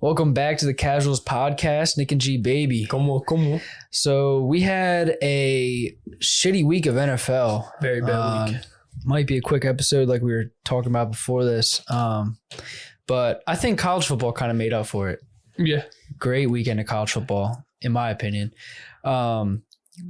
Welcome back to the Casuals Podcast, Nick and GBaby. Como. So we had a shitty week of NFL. Very bad week. Might be a quick episode like we were talking about before this. But I think college football kind of made up for it. Yeah. Great weekend of college football, in my opinion.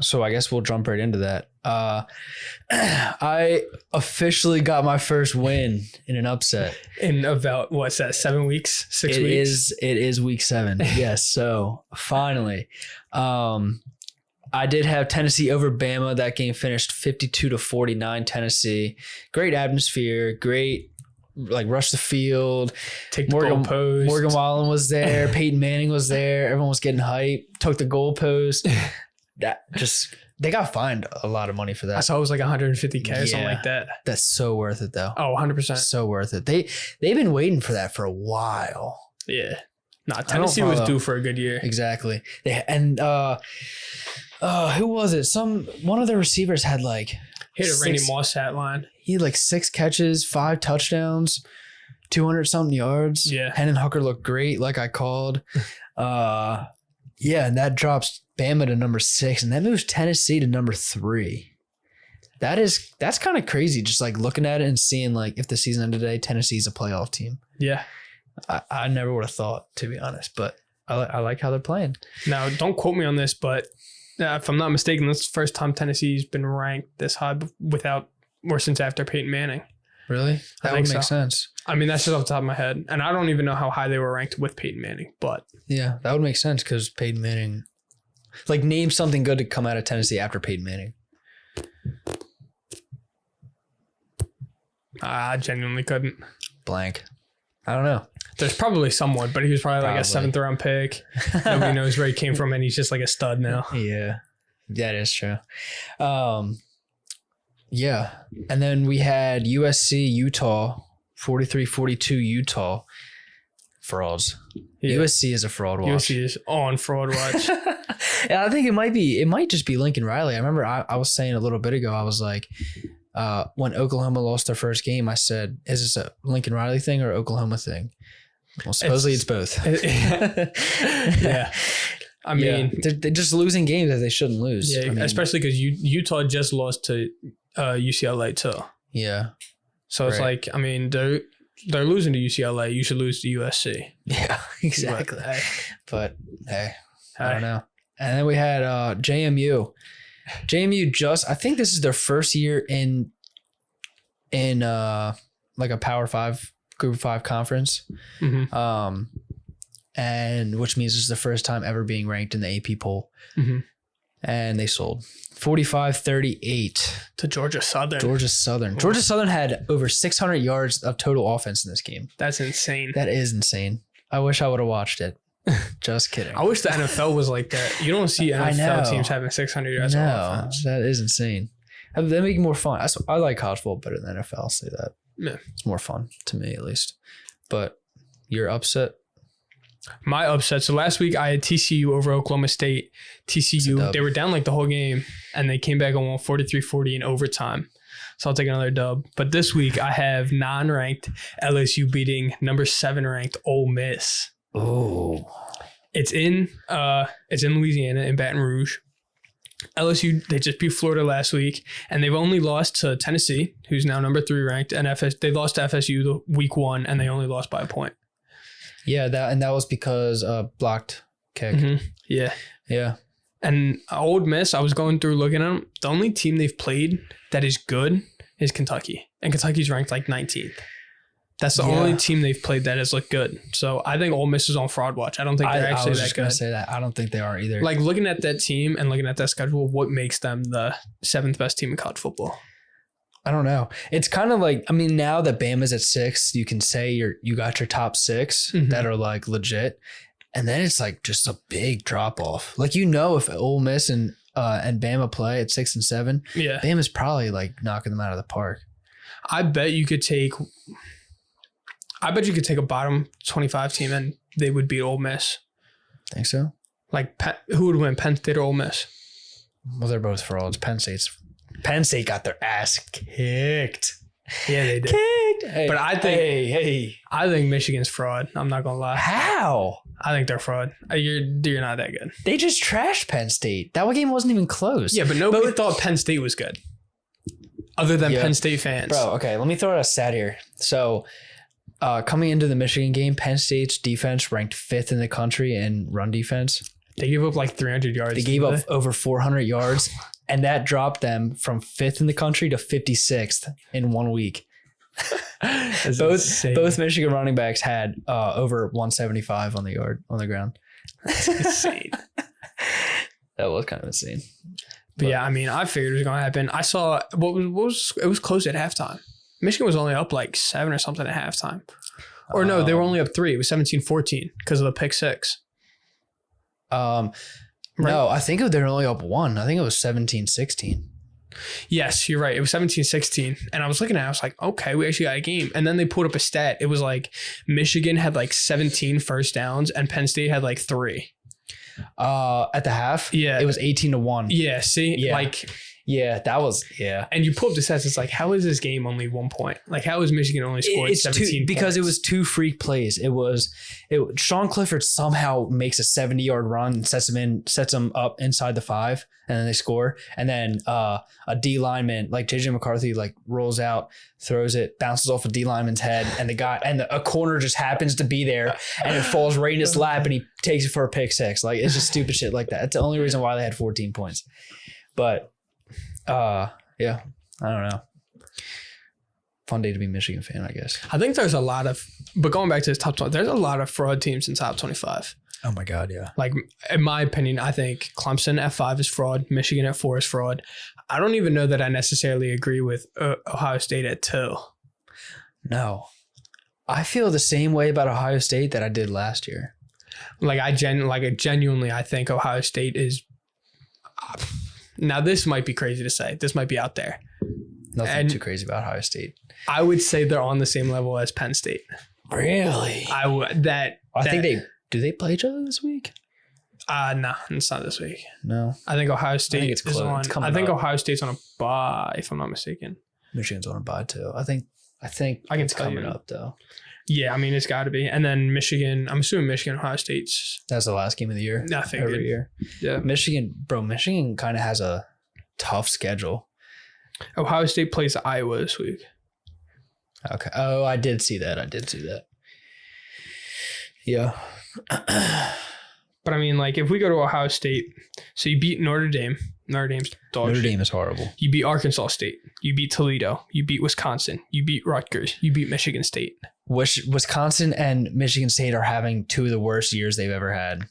So I guess we'll jump right into that. I officially got my first win in an upset. In about, what's that, 7 weeks? 6 weeks? It is week 7. Yes. So finally, I did have Tennessee over Bama. That game finished 52-49 Tennessee. Great atmosphere. Great, rush the field. Take the goalpost. Morgan Wallen was there. Peyton Manning was there. Everyone was getting hype. Took the goalpost. They got fined a lot of money for that. I saw it was like $150K or something like that. That's so worth it though. Oh, 100%. So worth it. They've been waiting for that for a while. Yeah. Nah, Tennessee was due for a good year. Exactly. Who was it? One of the receivers had He had a Randy Moss stat line. He had 6 catches, 5 touchdowns, 200 something yards. Yeah. Hendon Hooker looked great, like I called. Yeah, and that drops Bama to number 6, and that moves Tennessee to number 3. That's kind of crazy. Just looking at it and seeing if the season ended today, Tennessee's a playoff team. Yeah. I never would have thought, to be honest, but I like how they're playing. Now, don't quote me on this, but if I'm not mistaken, this is the first time Tennessee's been ranked this high since after Peyton Manning. Really? That would make sense. I mean, that's just off the top of my head. And I don't even know how high they were ranked with Peyton Manning, but. Yeah, that would make sense because Peyton Manning. Name something good to come out of Tennessee after Peyton Manning. I genuinely couldn't. Blank. I don't know. There's probably someone, but he was probably like a 7th round pick. Nobody knows where he came from, and he's just like a stud now. Yeah, that is true. Yeah. And then we had USC, Utah, 43-42 Utah. Frauds. Yeah. USC is a fraud watch. USC is on fraud watch. Yeah, I think it might just be Lincoln Riley. I remember I was saying a little bit ago, I was like, when Oklahoma lost their first game, I said, is this a Lincoln Riley thing or Oklahoma thing? Well, supposedly it's both. Yeah. I mean, they're just losing games that they shouldn't lose. Yeah, especially because Utah just lost to UCLA too. Yeah. So it's they're losing to UCLA. You should lose to USC. Yeah, exactly. But hey, I don't know. And then we had JMU. JMU I think this is their first year in a Power 5, Group 5 conference. Mm-hmm. And which means this is the first time ever being ranked in the AP poll. Mm-hmm. And they sold 45-38 to Georgia Southern. Georgia Southern had over 600 yards of total offense in this game. That's insane. That is insane. I wish I would have watched it. Just kidding. I wish the NFL was like that. You don't see NFL teams having 600 yards of offense. That is insane. They make it more fun. I like college football better than NFL. I'll say that. Yeah. It's more fun to me, at least. But you're upset. My upset. So last week I had TCU over Oklahoma State. TCU, they were down the whole game, and they came back and won 43-40 in overtime. So I'll take another dub. But this week I have non-ranked LSU beating number 7 ranked Ole Miss. Oh, it's in Louisiana in Baton Rouge. LSU, they just beat Florida last week, and they've only lost to Tennessee, who's now number 3 ranked, and they lost to FSU the week 1, and they only lost by a point. Yeah, that was because blocked kick. Mm-hmm. Yeah. And Ole Miss, I was going through looking at them. The only team they've played that is good is Kentucky, and Kentucky's ranked 19th. That's the only team they've played that has looked good. So I think Ole Miss is on fraud watch. I don't think they're actually that good. I was just going to say that. I don't think they are either. Looking at that team and looking at that schedule, what makes them the 7th best team in college football? I don't know. It's kind of now that Bama's at 6, you can say you got your top 6 that are legit. And then it's just a big drop off. If Ole Miss and Bama play at 6 and 7, Bama's probably knocking them out of the park. I bet you could take a bottom 25 team and they would beat Ole Miss. Think so? Who would win, Penn State or Ole Miss? Well, they're both frauds. Penn State got their ass kicked. Yeah, they did. Kicked. But I think Michigan's fraud. I'm not gonna lie. How? I think they're fraud. You're not that good. They just trashed Penn State. That game wasn't even close. Yeah, but nobody thought Penn State was good, other than Penn State fans. Bro, okay, let me throw out a stat here. So, coming into the Michigan game, Penn State's defense ranked 5th in the country in run defense. They gave up like 300 yards. They gave up over 400 yards, and that dropped them from 5th in the country to 56th in 1 week. Both Michigan running backs had over 175 on the ground. That's insane. That was kind of insane. But yeah, I mean, I figured it was going to happen. I saw it was close at halftime. Michigan was only up like 7 or something at halftime. Or no, they were only up 3. It was 17-14 because of the pick 6. Right? No, I think they were only up 1. I think it was 17-16. Yes, you're right. It was 17-16. And I was looking at it, I was like, okay, we actually got a game. And then they pulled up a stat. It was like Michigan had like 17 first downs and Penn State had like 3. At the half? Yeah. It was 18-1. Yeah, see? Yeah. Yeah, that was, yeah. And you pull up the stats, it's like, how is this game only 1 point? Like, how is Michigan only scored 17 because points? it was 2 freak plays. Sean Clifford somehow makes a 70-yard run and sets them up inside the 5, and then they score. And then a D lineman, like JJ McCarthy, like rolls out, throws it, bounces off a D lineman's head, and a corner just happens to be there, and it falls right in his lap, and he takes it for a pick 6. Like, it's just stupid shit like that. That's the only reason why they had 14 points. But yeah, I don't know. Fun day to be a Michigan fan, I guess. I think there's but going back to this top 20, there's a lot of fraud teams in top 25. Oh my God, yeah. Like, in my opinion, I think Clemson at 5 is fraud. Michigan at 4 is fraud. I don't even know that I necessarily agree with Ohio State at 2. No. I feel the same way about Ohio State that I did last year. Genuinely, I think Ohio State is... Now, this might be crazy to say. This might be out there. Nothing too crazy about Ohio State. I would say they're on the same level as Penn State. Really? I would. Do they play each other this week? No, it's not this week. No. I think Ohio State it's close. is on. I think Ohio State's on a bye, if I'm not mistaken. Michigan's on a bye too. I think I can it's coming up though. Yeah, I mean it's got to be. And then Michigan. I'm assuming Michigan, Ohio State's. That's the last game of the year. Nothing every year. Yeah, Michigan kind of has a tough schedule. Ohio State plays Iowa this week. Okay. Oh, I did see that. Yeah. But I mean, like, if we go to Ohio State, so you beat Notre Dame. Notre Dame's dog shit. Notre Dame is horrible. You beat Arkansas State. You beat Toledo. You beat Wisconsin. You beat Rutgers. You beat Michigan State. Wisconsin and Michigan State are having 2 of the worst years they've ever had.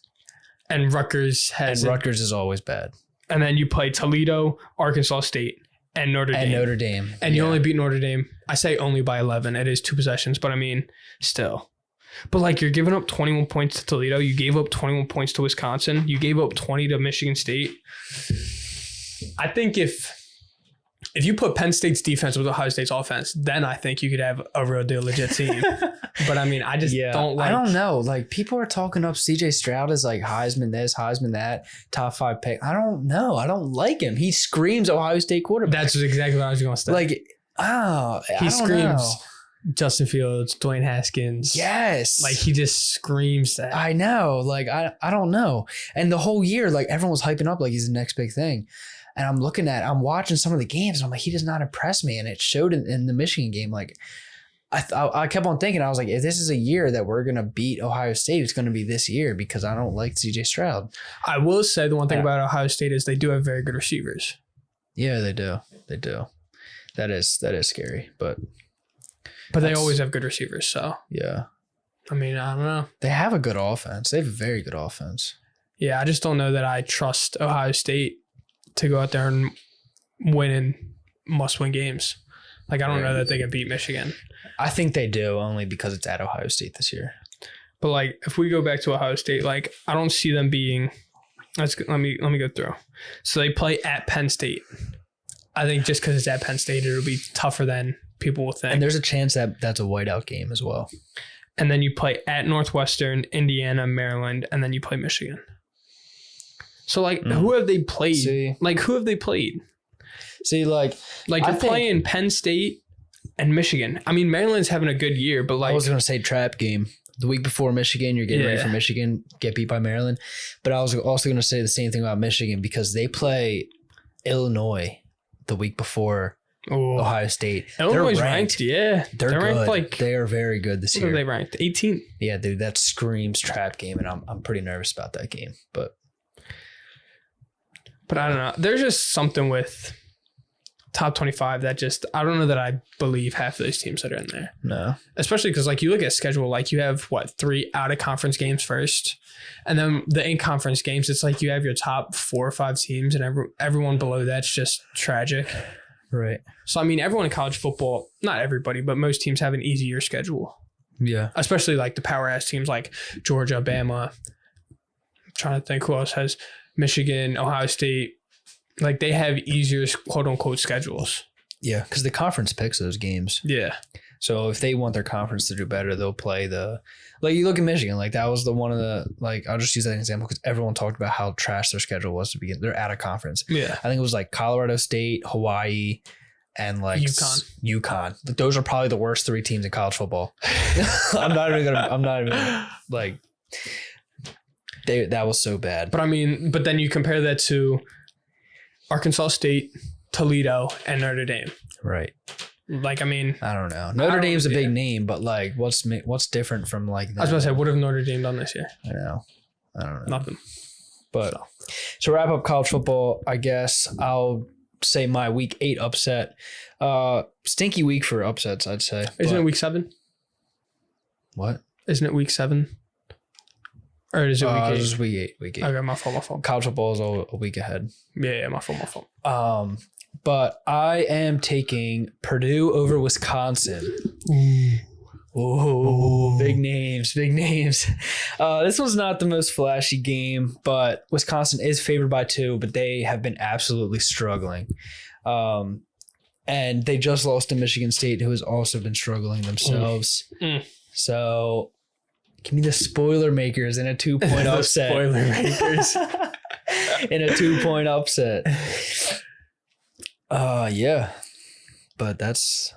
And Rutgers is always bad. And then you play Toledo, Arkansas State, and Notre Dame. And you only beat Notre Dame. I say only by 11. It is 2 possessions, but I mean, still. But like, you're giving up 21 points to Toledo. You gave up 21 points to Wisconsin. You gave up 20 to Michigan State. I think if you put Penn State's defense with Ohio State's offense, then I think you could have a real deal legit team. But I mean, I just don't like. I don't know. Like, people are talking up CJ Stroud as like Heisman this, Heisman that, top 5 pick. I don't know. I don't like him. He screams Ohio State quarterback. That's exactly what I was going to say. Like, he screams Justin Fields, Dwayne Haskins. Yes. Like, he just screams that. I know. Like, I don't know. And the whole year, like, everyone was hyping up like he's the next big thing. And I'm watching some of the games, and I'm like, he does not impress me. And it showed in the Michigan game. Like, I kept on thinking, I was like, if this is a year that we're going to beat Ohio State, it's going to be this year, because I don't like CJ Stroud. I will say the one thing about Ohio State is they do have very good receivers. Yeah, they do. They do. That is scary, but they always have good receivers. So yeah, I mean, I don't know. They have a good offense. They have a very good offense. Yeah, I just don't know that I trust Ohio State to go out there and win in must-win games. Like, I don't know that they can beat Michigan. I think they do, only because it's at Ohio State this year. But like, if we go back to Ohio State, like, I don't see them being. Let me go through. So they play at Penn State. I think just because it's at Penn State, it'll be tougher than people will think. And there's a chance that that's a whiteout game as well. And then you play at Northwestern, Indiana, Maryland, and then you play Michigan. So, like, who have they played? See, like, who have they played? See, like you're playing Penn State, and Michigan. I mean, Maryland's having a good year, but like I was going to say trap game. The week before Michigan, you're getting ready for Michigan, get beat by Maryland. But I was also going to say the same thing about Michigan because they play Illinois the week before Ohio State. Illinois ranked. Yeah. They're ranked they are very good this year. What are they ranked? 18th. Yeah, dude, that screams trap game, and I'm pretty nervous about that game. But I don't know. There's just something with top 25 that just, I don't know that I believe half of those teams that are in there. No. Especially because like you look at schedule, like you have 3 out of conference games first, and then the in-conference games, it's like you have your top 4 or 5 teams, and everyone below that's just tragic. Right. So, I mean, everyone in college football, not everybody, but most teams have an easier schedule. Yeah. Especially like the power-ass teams like Georgia, Bama. I'm trying to think who else has Michigan, Ohio State. Like they have easier quote-unquote schedules. Yeah, because the conference picks those games. Yeah. So if they want their conference to do better, they'll play like you look at Michigan, like that was one of the, like I'll just use that as an example because everyone talked about how trash their schedule was to begin. They're out of conference. Yeah. I think it was like Colorado State, Hawaii, and like UConn. Like those are probably the worst 3 teams in college football. I'm not even like that was so bad. But I mean, but then you compare that to Arkansas State, Toledo, and Notre Dame. Right. Like, I mean, I don't know. Notre Dame's a big name, but like, what's different from like that? I was about to say, what have Notre Dame done this year? I don't know. Nothing. But to wrap up college football, I guess I'll say my week 8 upset. Stinky week for upsets, I'd say. Isn't it week 7? What? Isn't it week 7? Or is it week 8? It was week 8. Okay, my fault. College football is a week ahead. Yeah, my fault. But I am taking Purdue over Wisconsin. Ooh, big names. This one's not the most flashy game, but Wisconsin is favored by 2, but they have been absolutely struggling. And they just lost to Michigan State, who has also been struggling themselves. So give me the spoiler makers in a 2-point upset. Spoiler makers. In a 2-point upset. Yeah. But that's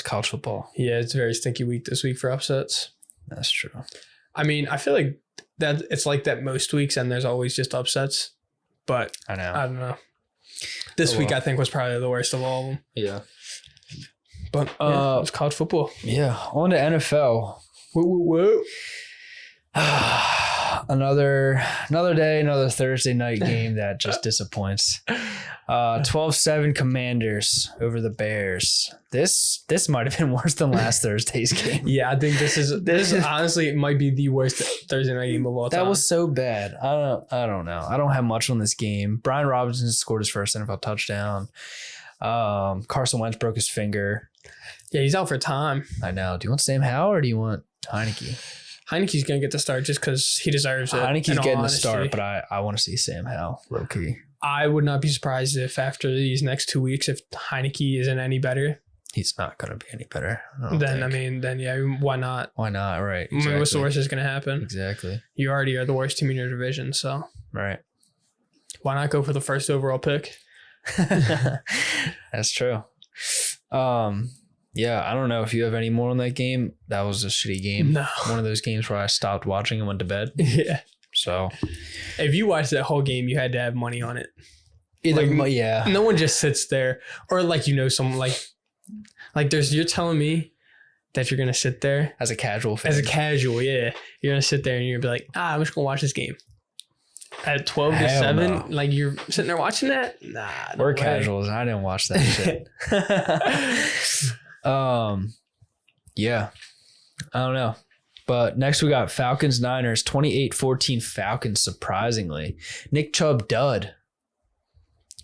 college football. Yeah, it's a very stinky week this week for upsets. That's true. I mean, I feel like that it's like that most weeks and there's always just upsets. But I don't know. This week I think was probably the worst of all of them. Yeah. But it was college football. Yeah. On to NFL. Whoa. Another day, another Thursday night game that just disappoints. 12-7 Commanders over the Bears. This might have been worse than last Thursday's game. Yeah, I think this is honestly it might be the worst Thursday night game of all time. That was so bad. I don't know. I don't have much on this game. Brian Robinson scored his first NFL touchdown. Carson Wentz broke his finger. Yeah, he's out for time. I know. Do you want Sam Howell or do you want Heineke? Heineke's going to get the start just because he deserves it. Heineke's getting the start, but I want to see Sam Howell, low key. I would not be surprised if after these next 2 weeks, if Heineke isn't any better. He's not going to be any better. Then yeah, why not? Why not? Right. Exactly. I mean, what's the worst that's going to happen? Exactly. You already are the worst team in your division, so. Right. Why not go for the first overall pick? That's true. Yeah, I don't know if you have any more on that game. That was a shitty game. No. One of those games where I stopped watching and went to bed. Yeah. So. If you watched that whole game, you had to have money on it. Yeah. No one just sits there. Or someone like you're telling me that you're going to sit there. As a casual fan. As a casual, yeah. You're going to sit there and you're going to be like, I'm just going to watch this game. At 12-7, no. Like you're sitting there watching that? Nah. We're casuals. I didn't watch that shit. Yeah, I don't know. But next we got Falcons Niners 28-14 Falcons. Surprisingly, Nick Chubb dud.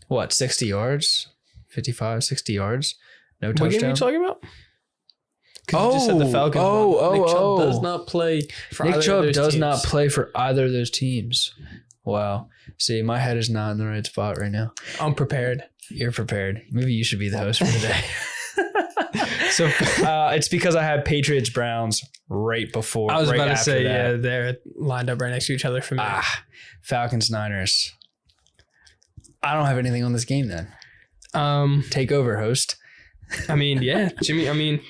What 60 yards, 55, 60 yards, no touchdown. What game are you talking about? You just said the Falcons. Nick Chubb does not play. For Nick Chubb does teams. not play for either of those teams. Wow. See, my head is not in the right spot right now. I'm prepared. You're prepared. Maybe you should be the host for today. So it's because I had Patriots Browns right before. I was about to say, yeah, they're lined up right next to each other for me. Falcons Niners. I don't have anything on this game then. Take over, host. I mean, yeah, Jimmy. I mean,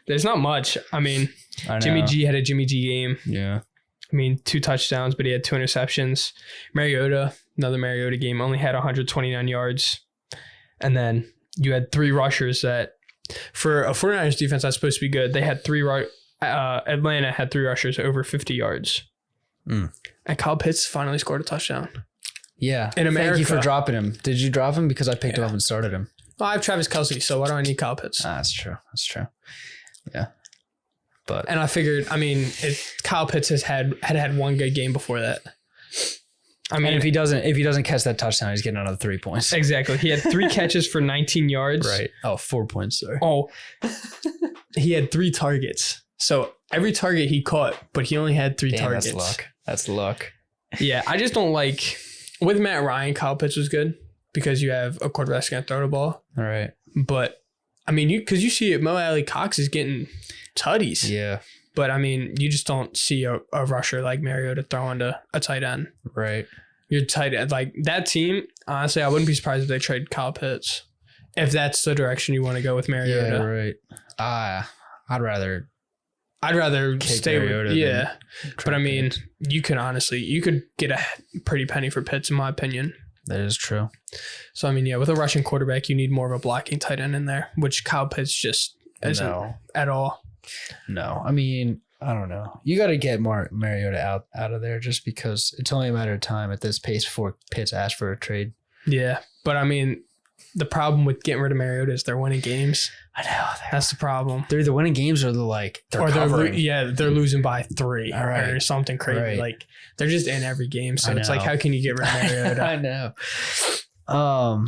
there's not much. I mean, Jimmy G had a Jimmy G game. Yeah. I mean, 2 touchdowns, but he had 2 interceptions. Mariota, another Mariota game, only had 129 yards. And then you had 3 rushers that, for a 49ers defense, that's supposed to be good. They had 3 Atlanta had 3 rushers over 50 yards. And Kyle Pitts finally scored a touchdown. Yeah. In America. Thank you for dropping him. Did you drop him? Because I picked him up and started him. Well, I have Travis Kelce, so why do I need Kyle Pitts? That's true. That's true. Yeah. And I figured, I mean, Kyle Pitts had one good game before that. I mean, and if he doesn't catch that touchdown, he's getting another 3 points. Exactly. He had 3 catches for 19 yards. Right. Oh, 4 points, sorry. Oh, he had 3 targets. So every target he caught, but he only had 3 targets. That's luck. That's luck. Yeah, I just don't like, with Matt Ryan, Kyle Pitts was good because you have a quarterback that's going to throw the ball. All right. But I mean, because you see it, Mo Alley Cox is getting tutties. Yeah. But I mean, you just don't see a rusher like Mariota throwing to a tight end. Right. Your tight end, like that team, honestly, I wouldn't be surprised if they trade Kyle Pitts. If that's the direction you want to go with Mariota. Yeah, right. I'd rather stay Mariota with, yeah. But I mean, you could get a pretty penny for Pitts, in my opinion. That is true. So I mean, yeah, with a rushing quarterback, you need more of a blocking tight end in there, which Kyle Pitts just isn't at all. No, I mean, I don't know. You got to get more Mariota out of there just because it's only a matter of time at this pace before Pitts asks for a trade. Yeah, but I mean, the problem with getting rid of Mariota is they're winning games. I know. That's the problem. They're either winning games or they're covering. They're losing by 3 right. or something crazy. Right. Like they're just in every game. So it's like, how can you get rid of Mariota? I know.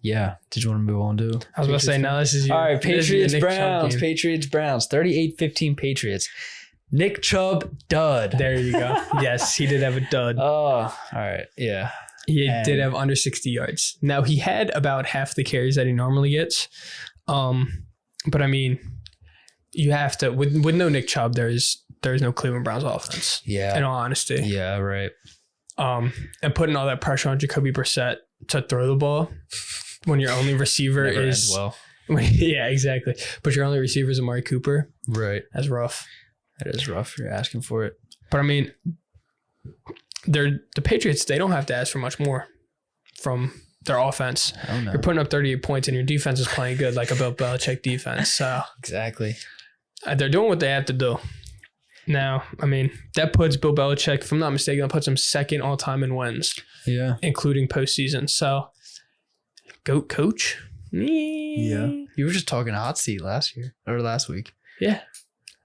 Yeah. Did you want to move on to? I was about to say, no, this is you. All right. Patriots Browns. 38-15 Patriots. Nick Chubb dud. There you go. Yes, he did have a dud. Oh, all right. Yeah. He did have under 60 yards. Now, he had about half the carries that he normally gets. But I mean, you have to, with no Nick Chubb, there's no Cleveland Browns offense. Yeah. In all honesty. Yeah, right. And putting all that pressure on Jacoby Brissett to throw the ball when your only receiver is well. Yeah, exactly. But your only receiver is Amari Cooper. Right. That's rough. That is rough. You're asking for it. But I mean, the Patriots, they don't have to ask for much more from their offense. I don't know. You're putting up 38 points and your defense is playing good, like a Bill Belichick defense. So exactly. They're doing what they have to do. Now, I mean, that puts Bill Belichick, if I'm not mistaken, that puts him second all time in wins. Yeah. Including postseason. So, GOAT coach. Yeah. You were just talking hot seat last week. Yeah.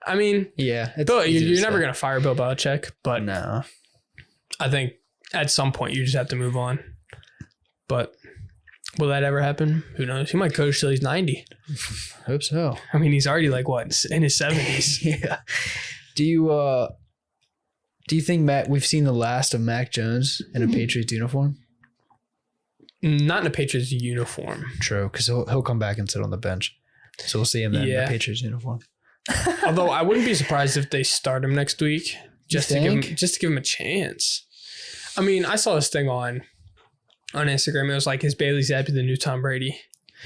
I mean, yeah. You're never going to fire Bill Belichick, but no. I think at some point you just have to move on. But will that ever happen? Who knows? He might coach till he's 90. Hope so. I mean, he's already like what, in his 70s. Yeah. Do you think we've seen the last of Mac Jones in a Patriots uniform? Not in a Patriots uniform. True, because he'll come back and sit on the bench. So we'll see him then in the Patriots uniform. Although I wouldn't be surprised if they start him next week just to give him a chance. I mean, I saw this thing on Instagram. It was like, is Bailey Zappi the new Tom Brady?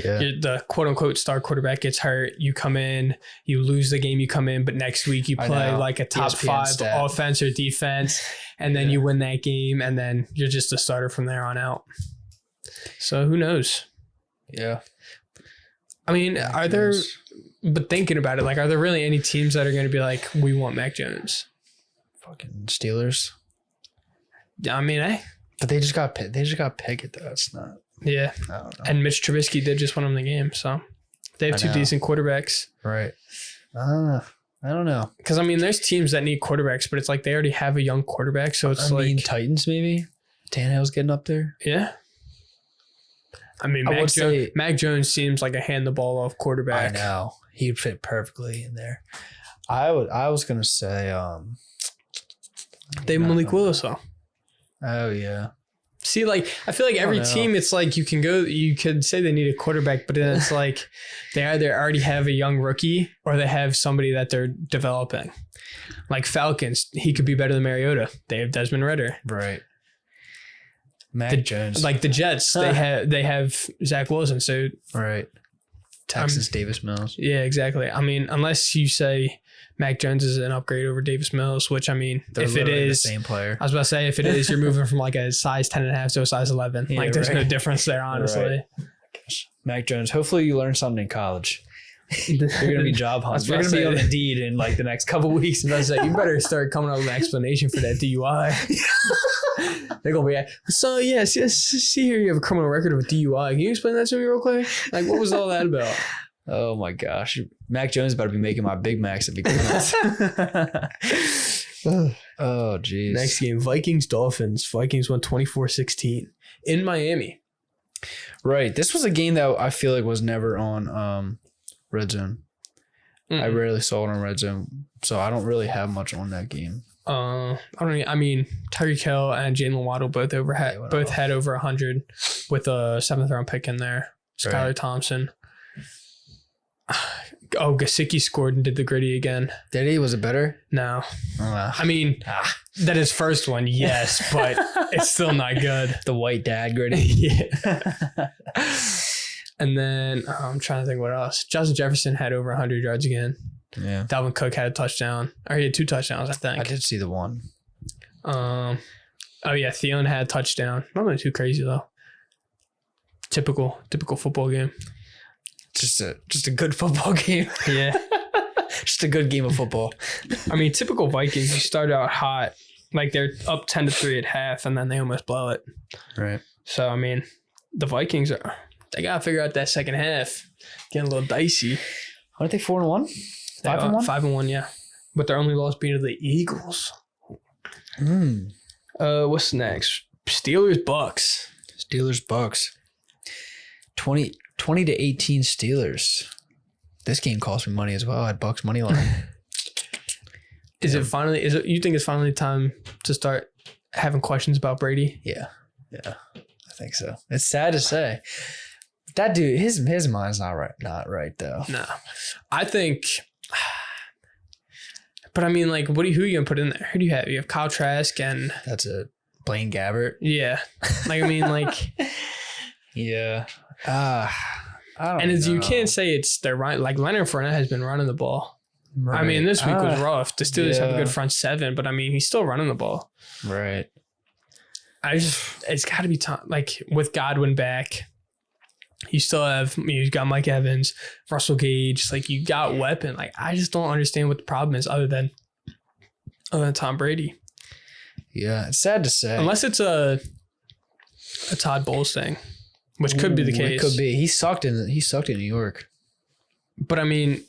Yeah. The quote unquote star quarterback gets hurt. You come in, you lose the game you come in, but next week you play like a top ESPN 5 offense or defense, and then you win that game, and then you're just a starter from there on out. So who knows? Yeah. I mean, but thinking about it, like, are there really any teams that are going to be like, we want Mac Jones? Fucking Steelers. I mean, but they just got Pickett though. It's not. Yeah. I don't know. And Mitch Trubisky did just win them the game, so they have 2 decent quarterbacks. Right. I don't know. Because I mean, there's teams that need quarterbacks, but it's like they already have a young quarterback, so it's Titans maybe. Tannehill's getting up there. Yeah. I mean, Mac Jones seems like a hand the ball off quarterback. I know. He'd fit perfectly in there. I was gonna say David Malik Willis though. Oh yeah. See, like, I feel like every team, it's like you could say they need a quarterback, but then it's like they either already have a young rookie or they have somebody that they're developing. Like Falcons, he could be better than Mariota. They have Desmond Ridder. Right. Mac Jones. Like the Jets, they have Zach Wilson. So right. Texas Davis Mills. Yeah, exactly. I mean, unless you say Mac Jones is an upgrade over Davis Mills, which I mean, They're if it is the same player. I was about to say, if it is, you're moving from like a size 10.5 to a size 11. Yeah, there's no difference there, honestly. Right. Mac Jones, hopefully you learn something in college. You're going to be job hunting. You're going to be on Indeed in like the next couple weeks. I was about to say, you better start coming up with an explanation for that DUI. They're going to be like, so yes, see here you have a criminal record of a DUI. Can you explain that to me real quick? Like, what was all that about? Oh my gosh. Mac Jones better be making my Big Macs at McDonald's. Oh, geez. Next game, Vikings-Dolphins. Vikings won 24-16 in Miami. Right. This was a game that I feel like was never on Red Zone. I rarely saw it on Red Zone, so I don't really have much on that game. I mean, Tyreek Hill and Jalen Waddle both had over 100 with a 7th round pick in there. Skylar Thompson. Oh, Gesicki scored and did the gritty again. Did he? Was it better? No. I mean, that his first one, yes, but it's still not good. The white dad gritty. Yeah. And then I'm trying to think what else. Justin Jefferson had over 100 yards again. Yeah. Dalvin Cook had a touchdown. Or he had 2 touchdowns, I think. I did see the one. Oh yeah, Thielen had a touchdown. Not really too crazy though. Typical football game. Just a good football game. Yeah. Just a good game of football. I mean, typical Vikings, you start out hot. Like they're up 10-3 at half and then they almost blow it. Right. So I mean, the Vikings they gotta figure out that second half. Getting a little dicey. Aren't they 4-1? 5-1? 5-1, yeah. But their only loss being to the Eagles. What's next? Steelers-Bucks. Steelers-Bucks. 20-18 Steelers. This game cost me money as well. I had Bucks money line. You think it's finally time to start having questions about Brady? Yeah, I think so. It's sad to say. That dude, his mind's not right though. No. I think, but I mean, like, who are you going to put in there? Who do you have? You have Kyle Trask and... That's a Blaine Gabbert. Yeah. Like, I mean, like... Yeah. I don't know. You can't say it's their right. Like, Leonard Fournette has been running the ball. Right. I mean, this week was rough. The Steelers have a good front seven, but I mean, he's still running the ball. Right. It's got to be time. Like, with Godwin back, you still have, you got Mike Evans, Russell Gage. Like, you got weapon. Like, I just don't understand what the problem is other than Tom Brady. Yeah, it's sad to say. Unless it's a Todd Bowles thing, which could be the case. It could be. He sucked in New York. But I mean,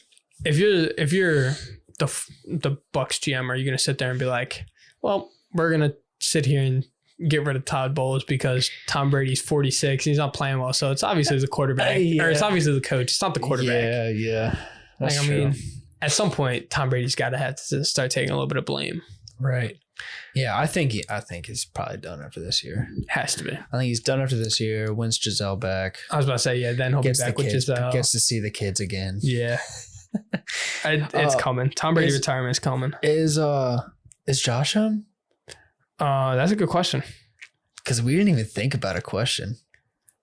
if you're the Bucs GM, are you going to sit there and be like, well, we're going to sit here and get rid of Todd Bowles because Tom Brady's 46 and he's not playing well, so it's obviously the quarterback or it's obviously the coach. It's not the quarterback. Yeah. That's like, I true. mean, at some point, Tom Brady's got to have to start taking a little bit of blame. Right. Yeah, I think he's probably done after this year. Has to be. I think he's done after this year. Wins Giselle back. I was about to say, yeah. Then he'll be back with Giselle. Gets to see the kids again. Yeah. It's coming. Tom Brady retirement is coming. Is Josh home? That's a good question. Because we didn't even think about a question.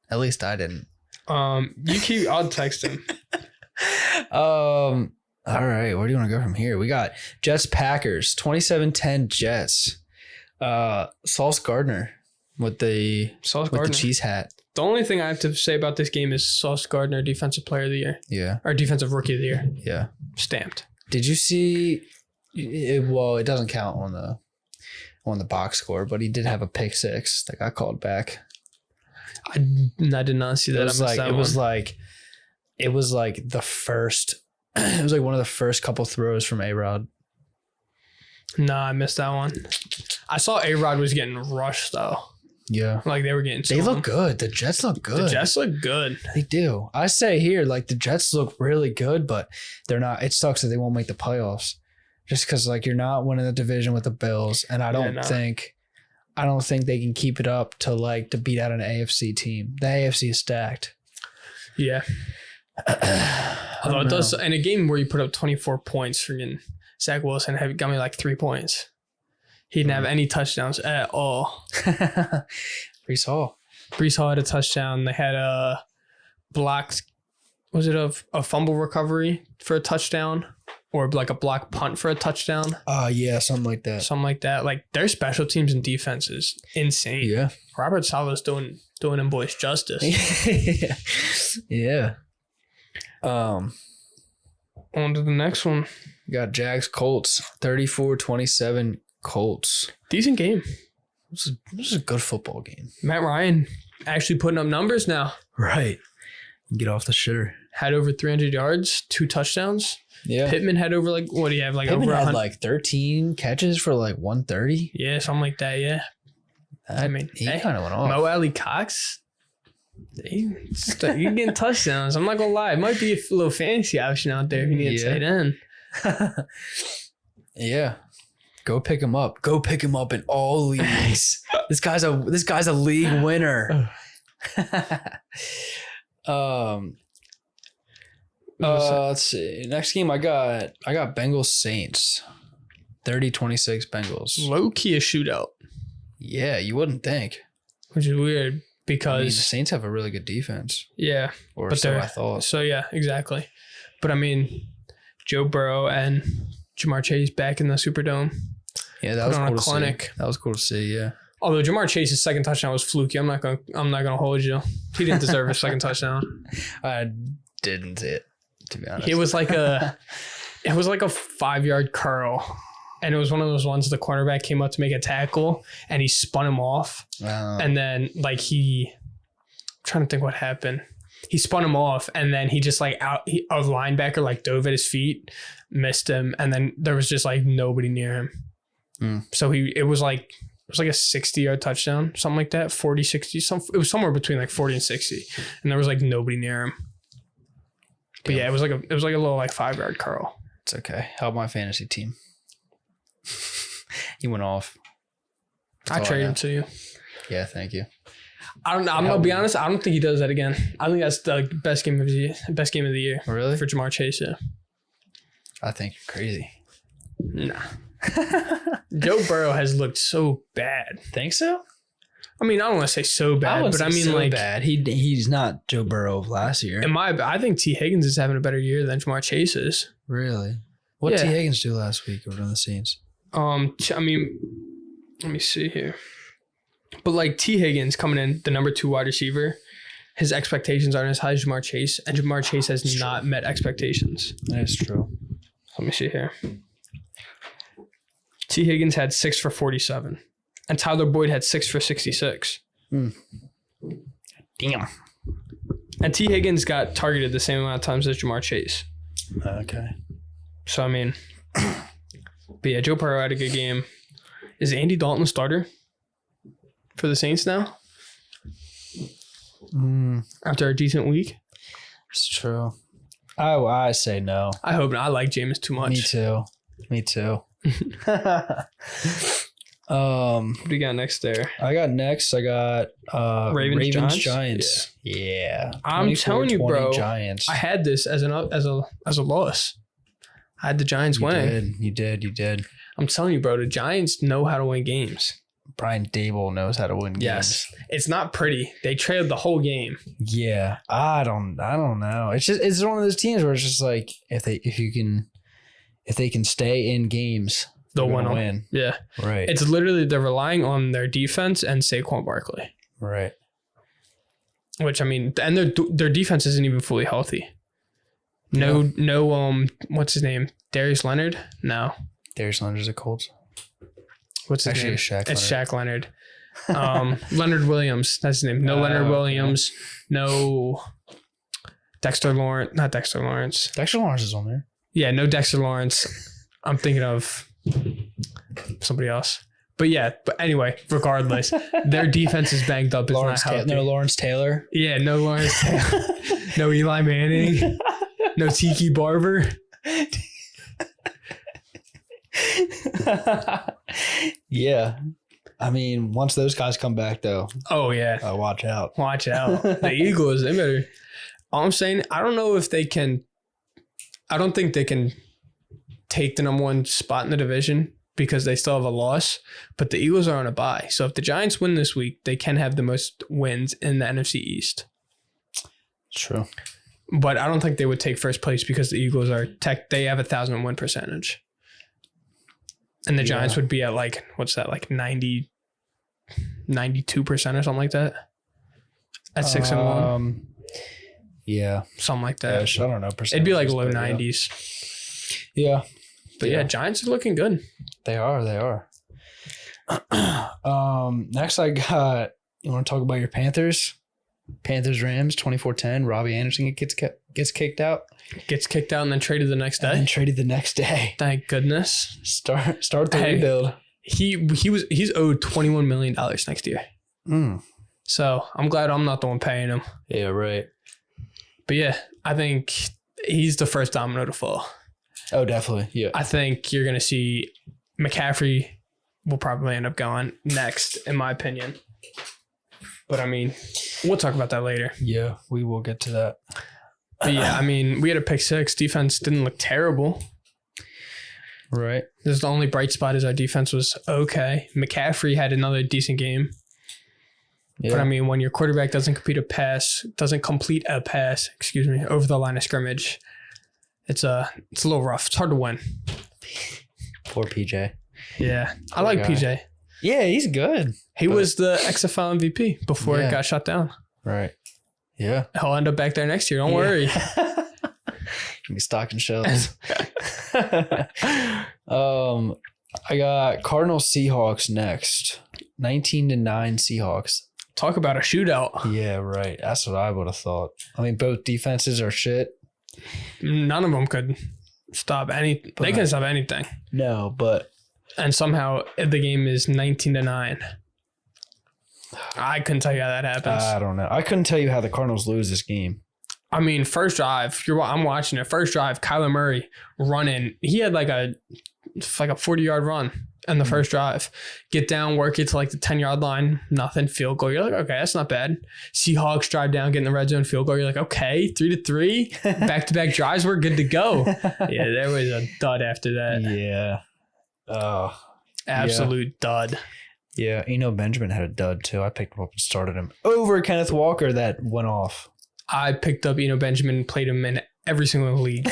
At least I didn't. I'll text him. All right, where do you want to go from here? We got Jets Packers 27-10 Jets. Sauce Gardner with the cheese hat. The only thing I have to say about this game is Sauce Gardner, Defensive Player of the Year. Yeah. Or Defensive Rookie of the Year. Yeah. Stamped. Did you see? Well, it doesn't count on the box score, but he did have a pick six that got called back. I did not see that. It was like the first. It was like one of the first couple throws from A-Rod. No, I missed that one. I saw A-Rod was getting rushed though. Yeah. Like they were getting. They look good. The Jets look good. The Jets look good. They do. I say here, like the Jets look really good, but they're not. It sucks that they won't make the playoffs, just because like you're not winning the division with the Bills, and I don't think they can keep it up to beat out an AFC team. The AFC is stacked. Yeah. Although it does, in a game where you put up 24 points, freaking Zach Wilson got me like 3 points. He didn't have any touchdowns at all. Brees Hall had a touchdown. They had a blocked was it a fumble recovery for a touchdown or like a block punt for a touchdown? Yeah, something like that. Something like that. Like their special teams and defense is insane. Yeah. Robert Sala's doing them boys justice. Yeah. On to the next one. Got Jags Colts 34-27 Colts. Decent game. This is a good football game. Matt Ryan actually putting up numbers now. Right. Get off the shitter. Had over 300 yards, 2 touchdowns. Yeah. Pittman had over like, what do you have? Like Pittman over had 100? like 13 catches for like 130. Yeah, something like that. Yeah. I mean, he kind of went off. Mo Alley Cox, you getting touchdowns. I'm not gonna lie, it might be a little fantasy option out there if you need to tight end. Yeah, go pick him up. Go pick him up in all leagues. This guy's a league winner. Let's see. Next game I got Bengals Saints. 30-26 Bengals. Low key a shootout. Yeah, you wouldn't think. Which is weird because the Saints have a really good defense. Yeah. Or so I thought. So yeah, exactly. But I mean, Joe Burrow and Jamar Chase back in the Superdome. Yeah, that was cool to see. That was cool to see, yeah. Although Jamar Chase's second touchdown was fluky. I'm not gonna hold you. He didn't deserve a second touchdown. I didn't see it, to be honest. It was like a 5-yard curl. And it was one of those ones the cornerback came up to make a tackle and he spun him off. And then like I'm trying to think what happened. He spun him off and then he just like a linebacker like dove at his feet, missed him. And then there was just like nobody near him. So it was like a 60-yard touchdown, something like that, 40, 60, it was somewhere between like 40 and 60. And there was like nobody near him. But yeah, it was like a little like 5-yard curl. It's okay. Help my fantasy team. He went off. I trade him to you. Yeah, thank you. I'm gonna be honest. I don't think he does that again. I think that's the best game of the year. Really? For Jamar Chase, yeah. I think you're crazy. Nah. Joe Burrow has looked so bad. Think so? I mean, I don't want to say so bad, but I mean so like bad. He's not Joe Burrow of last year. I think T. Higgins is having a better year than Jamar Chase is. Really? What T. Higgins do last week over on the Saints? I mean, let me see here. But like T. Higgins coming in, the number 2 wide receiver, his expectations aren't as high as Jamar Chase, and Jamar Chase has not met expectations. That is true. Let me see here. T. Higgins had 6 for 47, and Tyler Boyd had 6 for 66. Damn. And T. Higgins got targeted the same amount of times as Jamar Chase. Okay. So I mean, but yeah, Joe Burrow had a good game. Is Andy Dalton a starter for the Saints now? After a decent week? It's true. I say no. I hope not. I like Jameis too much. Me too. What do you got next there? I got Ravens Giants. Yeah. I'm telling you, bro. Giants. I had this as a loss. I had the Giants winning. You did. I'm telling you, bro, the Giants know how to win games. Brian Daboll knows how to win games. Yes. It's not pretty. They trailed the whole game. Yeah. I don't know. It's one of those teams where it's just like if they can stay in games, they'll win. Yeah. Right. It's literally they're relying on their defense and Saquon Barkley. Right. Which I mean, and their defense isn't even fully healthy. No, what's his name? Darius Leonard? No. Darius Leonard's a Colts. What's his name? It's Shaq Leonard. Leonard Williams. That's his name. No Leonard Williams. No Dexter Lawrence. Not Dexter Lawrence. Dexter Lawrence is on there. Yeah, no Dexter Lawrence. I'm thinking of somebody else. But yeah, anyway, regardless, their defense is banged up. No Lawrence Taylor. Yeah, no Lawrence Taylor. No Eli Manning. No Tiki Barber. Yeah. I mean, once those guys come back, though. Oh, yeah. Watch out. Watch out. The Eagles, they better. All I'm saying, I don't know if they can. I don't think they can take the number 1 spot in the division because they still have a loss. But the Eagles are on a bye. So if the Giants win this week, they can have the most wins in the NFC East. True. But I don't think they would take first place because the Eagles they have 1,000 win percentage. And the Giants would be at like, what's that, like 92% or something like that? At 6-1? Yeah. Something like that. Yeah, I don't know. It'd be like low 90s. Yeah. But yeah, Giants are looking good. They are. Next I got, you want to talk about your Panthers? Panthers-Rams, 24-10. Robbie Anderson gets kicked out. Gets kicked out and then traded the next day. Thank goodness. Start the rebuild. He's owed $21 million next year. So I'm glad I'm not the one paying him. Yeah, right. But yeah, I think he's the first domino to fall. Oh, definitely. Yeah. I think you're going to see McCaffrey will probably end up going next, in my opinion. But I mean, we'll talk about that later. Yeah, we will get to that. But yeah, I mean, we had a pick six. Defense didn't look terrible. Right. This is the only bright spot is our defense was okay. McCaffrey had another decent game. Yeah. But I mean, when your quarterback doesn't complete a pass, over the line of scrimmage, it's a little rough. It's hard to win. Poor PJ. Yeah. I like PJ. Yeah, he's good. He was the XFL MVP before it got shut down. Right. Yeah. He'll end up back there next year. Don't worry. Be stocking shelves. I got Cardinals Seahawks next. 19-9 Seahawks. Talk about a shootout. Yeah, right. That's what I would have thought. I mean, both defenses are shit. None of them could stop anything. They can stop anything. No, but... And somehow the game is 19-9. I couldn't tell you how that happens. I don't know. I couldn't tell you how the Cardinals lose this game. I mean, first drive, I'm watching it. First drive, Kyler Murray running. He had like a 40-yard run in the first drive. Get down, work it to like the 10-yard line, nothing, field goal. You're like, okay, that's not bad. Seahawks drive down, get in the red zone, field goal. You're like, okay, 3-3, back-to-back drives, we're good to go. Yeah, there was a dud after that. Yeah. Oh, absolute dud. Yeah, Benjamin had a dud too. I picked him up and started him over Kenneth Walker that went off. I picked up Benjamin and played him in every single league.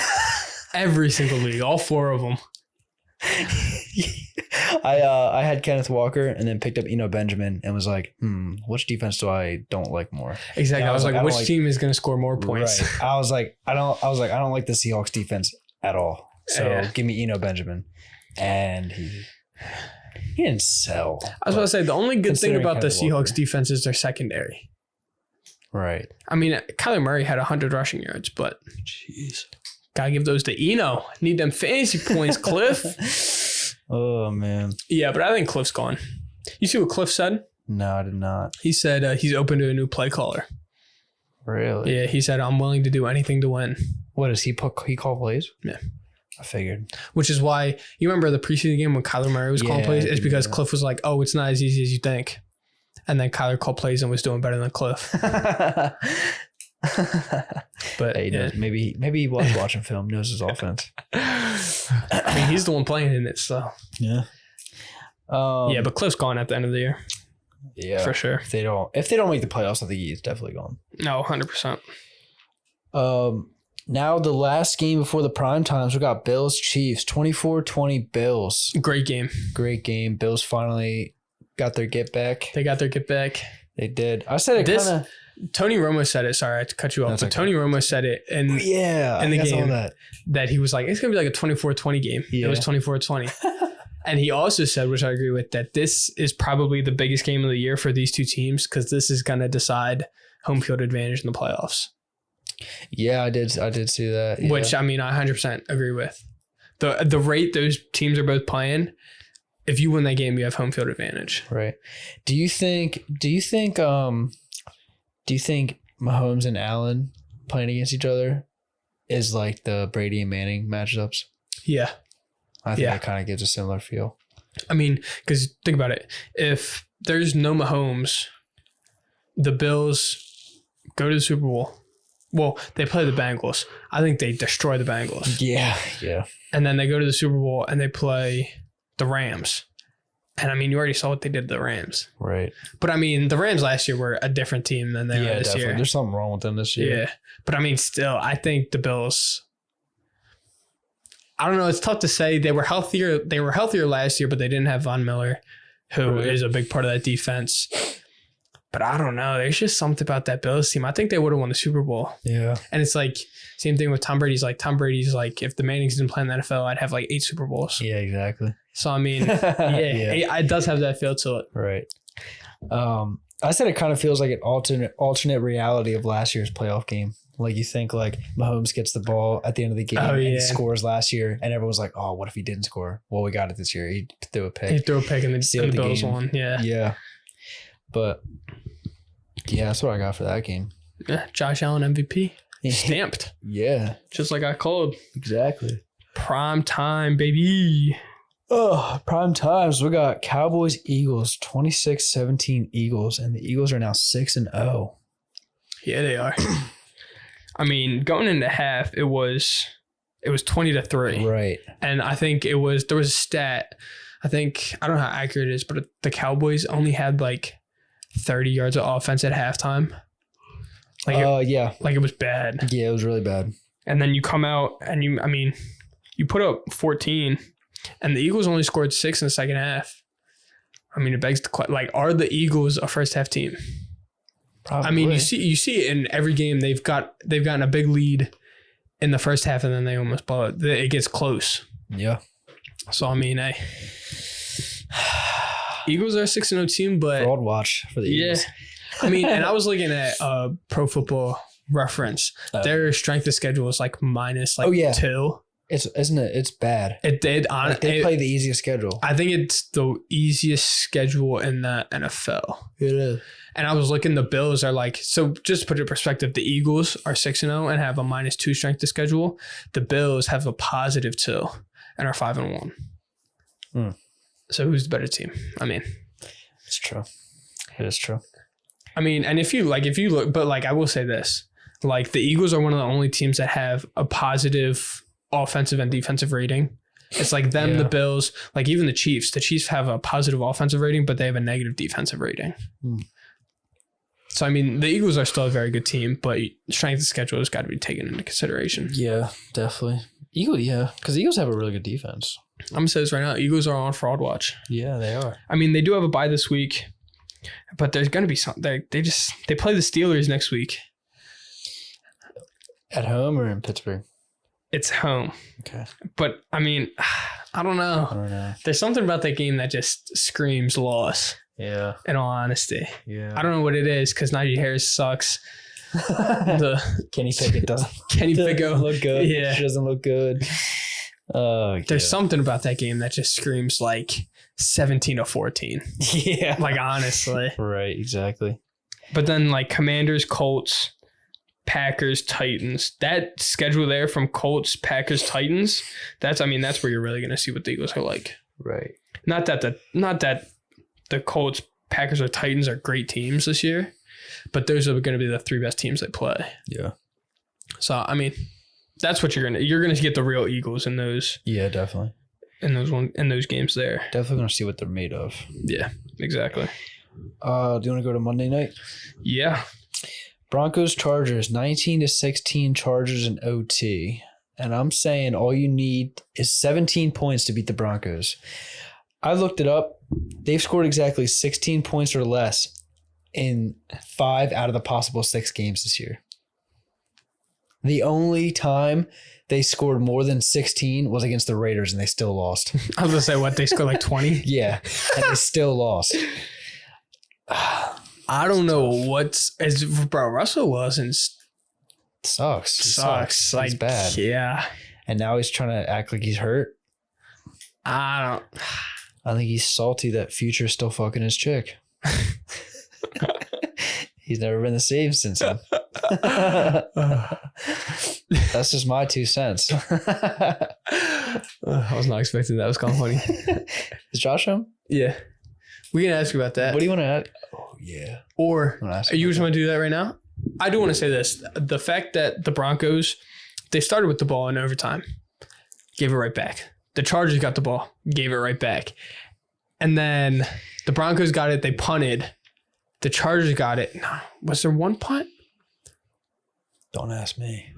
Every single league, all four of them. I had Kenneth Walker and then picked up Benjamin and was like, which defense don't like more? Exactly. I was like, which team is going to score more points? Right. I was like, I don't like the Seahawks defense at all. So give me Benjamin. And he didn't sell. I was about to say, the only good thing about the Seahawks defense is their secondary. Right. I mean, Kyler Murray had 100 rushing yards, but gotta give those to Need them fantasy points, Cliff. Oh, man. Yeah, but I think Cliff's gone. You see what Cliff said? No, I did not. He said he's open to a new play caller. Really? Yeah, he said, I'm willing to do anything to win. What does he call plays? Yeah. I figured. Which is why, you remember the preseason game when Kyler Murray was calling plays? It's because Cliff was like, oh, it's not as easy as you think. And then Kyler called plays and was doing better than Cliff. But hey, maybe he was watching film, knows his offense. I mean, he's the one playing in it, so. Yeah. Yeah, but Cliff's gone at the end of the year. Yeah. For sure. If they don't make the playoffs, I think he's definitely gone. No, 100%. Now the last game before the prime times, we got Bills Chiefs, 24-20 Bills. Great game. Bills finally got their get back. They got their get back. They did. I said it kind of. Tony Romo said it. Sorry, I had to cut you off. But Tony Romo said it in the game that he was like, it's going to be like a 24-20 game. Yeah. It was 24-20. And he also said, which I agree with, that this is probably the biggest game of the year for these two teams because this is going to decide home field advantage in the playoffs. Yeah, I did see that. Yeah. Which, I mean, I 100% agree with. The rate those teams are both playing, if you win that game, you have home field advantage. Right. Do you think Mahomes and Allen playing against each other is like the Brady and Manning matchups? Yeah. I think that kind of gives a similar feel. I mean, because think about it. If there's no Mahomes, the Bills go to the Super Bowl. Well, they play the Bengals. I think they destroy the Bengals. Yeah, yeah. And then they go to the Super Bowl and they play the Rams. And I mean, you already saw what they did to the Rams. Right. But I mean, the Rams last year were a different team than they are this definitely. year. There's something wrong with them this year. Yeah. But I mean, still, I think the Bills, I don't know. It's tough to say. They were healthier. They were healthier last year, but they didn't have Von Miller, who is a big part of that defense. But I don't know. There's just something about that Bills team. I think they would have won the Super Bowl. Yeah. And it's like, same thing with Tom Brady's. Like, Tom Brady's like, if the Mannings didn't play in the NFL, I'd have like 8 Super Bowls. Yeah, exactly. So, I mean, it does have that feel to it. Right. I said it kind of feels like an alternate reality of last year's playoff game. Like, you think like Mahomes gets the ball at the end of the game and he scores last year, and everyone's like, oh, what if he didn't score? Well, we got it this year. He threw a pick. And the Bills won. Yeah. Yeah. But yeah, that's what I got for that game. Yeah, Josh Allen MVP. Stamped. Yeah. Just like I called. Exactly. Prime time, baby. Oh, prime times. We got Cowboys, Eagles, 26-17 Eagles, and the Eagles are now 6-0. Yeah, they are. I mean, going into half, it was 20-3. Right. And I think there was a stat. I don't know how accurate it is, but the Cowboys only had like 30 yards of offense at halftime. Yeah. Like it was bad. Yeah, it was really bad. And then you come out and you put up 14, and the Eagles only scored 6 in the second half. I mean, it begs the question, like, are the Eagles a first half team? Probably. I mean, you see it in every game. They've gotten a big lead in the first half, and then they almost blow it. It gets close. Yeah. So I mean, Eagles are a 6-0 team, but fraud watch for the Eagles. I mean, and I was looking at Pro Football Reference. Their strength of schedule is like minus 2. Isn't it? It's bad. It did. They play the easiest schedule. I think it's the easiest schedule in the NFL. It is. And I was looking, the Bills are like, so just to put it in perspective, the Eagles are 6-0 and have a -2 strength of schedule. The Bills have a +2 and are 5-1. So who's the better team? I mean, it's true. It is true. I mean, and if you look, but like, I will say this, like the Eagles are one of the only teams that have a positive offensive and defensive rating. It's like them, the Bills, like even the Chiefs. The Chiefs have a positive offensive rating, but they have a negative defensive rating. So, I mean, the Eagles are still a very good team, but strength of schedule has got to be taken into consideration. Yeah, definitely. Because Eagles have a really good defense. I'm going to say this right now. Eagles are on fraud watch. Yeah, they are. I mean, they do have a bye this week, but there's going to be something. They play the Steelers next week. At home or in Pittsburgh? It's home. Okay. But, I mean, I don't know. There's something about that game that just screams loss. Yeah. In all honesty. Yeah. I don't know what it is because Najee Harris sucks. Kenny Pickett doesn't look good. Yeah. She doesn't look good. There's something about that game that just screams like 17-14. Yeah. Like, honestly. Right, exactly. But then like Commanders, Colts, Packers, Titans. That schedule there from Colts, Packers, Titans, that's where you're really going to see what the Eagles are like. Right. Not that the Colts, Packers, or Titans are great teams this year, but those are going to be the 3 best teams they play. Yeah. So, I mean, that's what you're going to get the real Eagles in those. Yeah, definitely. In those games there. Definitely going to see what they're made of. Yeah, exactly. Do you want to go to Monday night? Yeah. Broncos, Chargers, 19-16 Chargers in OT. And I'm saying all you need is 17 points to beat the Broncos. I looked it up. They've scored exactly 16 points or less in 5 out of the possible 6 games this year. The only time they scored more than 16 was against the Raiders, and they still lost. I was going to say, what, they scored like 20? Yeah, and they still lost. I don't know bro, Russell Wilson sucks. Like, he's bad. Yeah. And now he's trying to act like he's hurt. I think he's salty that Future's still fucking his chick. He's never been the same since then. That's just my 2 cents. I was not expecting that. It was kind of funny. Is Josh home? Yeah. We can ask you about that. What do you want to add? Oh, yeah. Or you just want to do that right now? I do want to say this. The fact that the Broncos, they started with the ball in overtime, gave it right back. The Chargers got the ball, gave it right back. And then the Broncos got it. They punted. The Chargers got it. No, was there one punt? Don't ask me.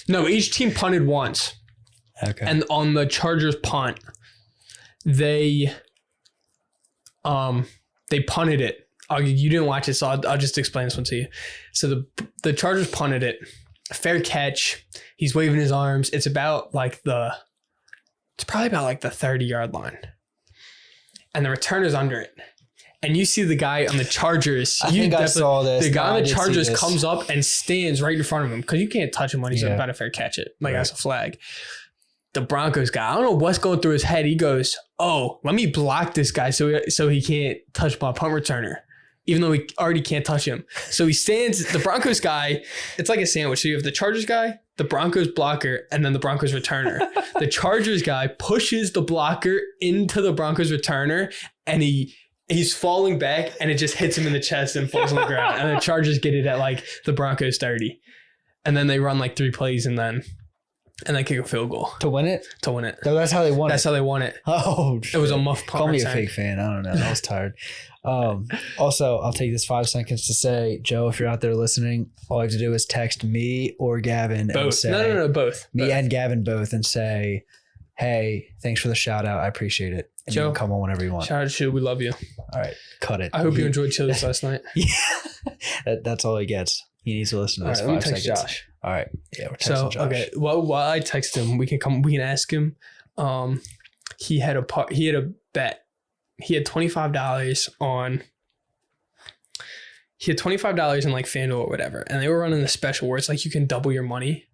No, each team punted once. Okay. And on the Chargers punt, they punted it. You didn't watch it, so I'll just explain this one to you. So the Chargers punted it. Fair catch. He's waving his arms. It's about like it's probably about like the 30-yard line. And the returner's under it. And you see the guy on the Chargers. I think I saw this. The guy on the Chargers comes up and stands right in front of him because you can't touch him when he's about to fair catch it. Like that's a flag. The Broncos guy, I don't know what's going through his head. He goes, "Oh, let me block this guy so he can't touch my punt returner, even though he already can't touch him." So he stands. The Broncos guy, it's like a sandwich. So you have the Chargers guy, the Broncos blocker, and then the Broncos returner. The Chargers guy pushes the blocker into the Broncos returner, and he's falling back, and it just hits him in the chest and falls on the ground. And the Chargers get it at like the Broncos 30, and then they run like 3 plays, and then kick a field goal to win it. No, that's how they won. That's how they won it. Oh, shit. It was a muff punt. Call me a fake fan. I don't know. I was tired. Also, I'll take this 5 seconds to say, Joe, if you're out there listening, all you have to do is text me or Gavin. Both. And say, No, both. Me and Gavin both, and say, "Hey, thanks for the shout out. I appreciate it." And Joe, you can come on whenever you want. Shout out to you. We love you. All right, cut it. I hope you enjoyed Chili's last night. Yeah, that's all he gets. He needs to listen to this. All right, 5 let me text seconds. Josh. All right. Yeah, we're texting Josh. Okay. Well, while I text him, we can ask him. He had a bet. He had $25 on. He had $25 in like FanDuel or whatever, and they were running the special where it's like you can double your money.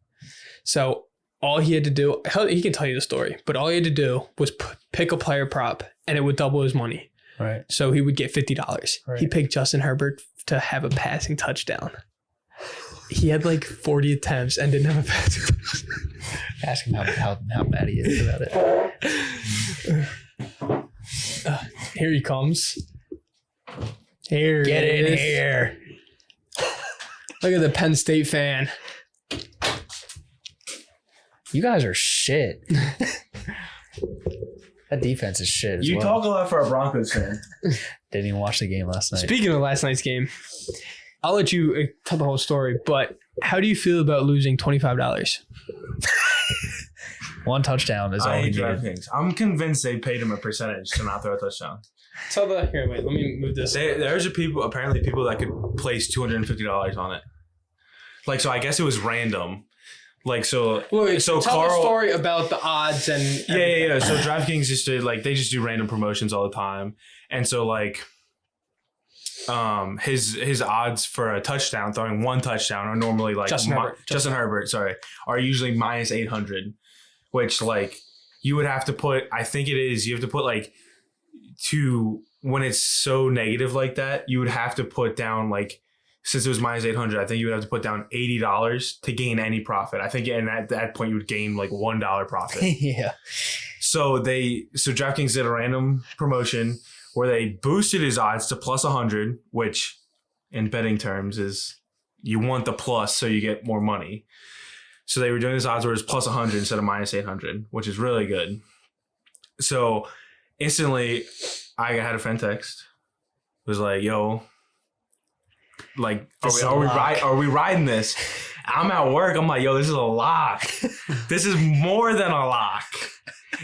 So all he had to do, he can tell you the story, but all he had to do was pick a player prop, and it would double his money. Right. So he would get $50. Right. He picked Justin Herbert to have a passing touchdown. He had like 40 attempts and didn't have a passing touchdown. Ask him how bad he is about it. Here he comes. Get in here. Look at the Penn State fan. You guys are shit. That defense is shit as You well. talk a lot for a Broncos fan. Didn't even watch the game last night. Speaking of last night's game, I'll let you tell the whole story, but how do you feel about losing $25? One touchdown is all I he hate needed. DraftKings. I'm convinced they paid him a percentage to not throw a touchdown. Here, wait, let me move this. There's apparently people that could place $250 on it. Like, so I guess it was random. Like, so, Wait, so tell Carl, the story about the odds and yeah. So DraftKings just did they just do random promotions all the time, and so his odds for a touchdown, throwing one touchdown, are normally like Justin Herbert, are usually minus 800, which like you would have to put. I think it is. You have to put when it's so negative like that, you would have to put down since it was minus 800, I think you would have to put down $80 to gain any profit. I think, and at that point, you would gain $1 profit. Yeah. So DraftKings did a random promotion where they boosted his odds to plus 100, which in betting terms is you want the plus so you get more money. So they were doing this odds where it's plus 100 instead of minus 800, which is really good. So instantly, I had a friend text. It was like, yo, are we riding this? I'm at work. I'm like, yo, this is a lock. This is more than a lock.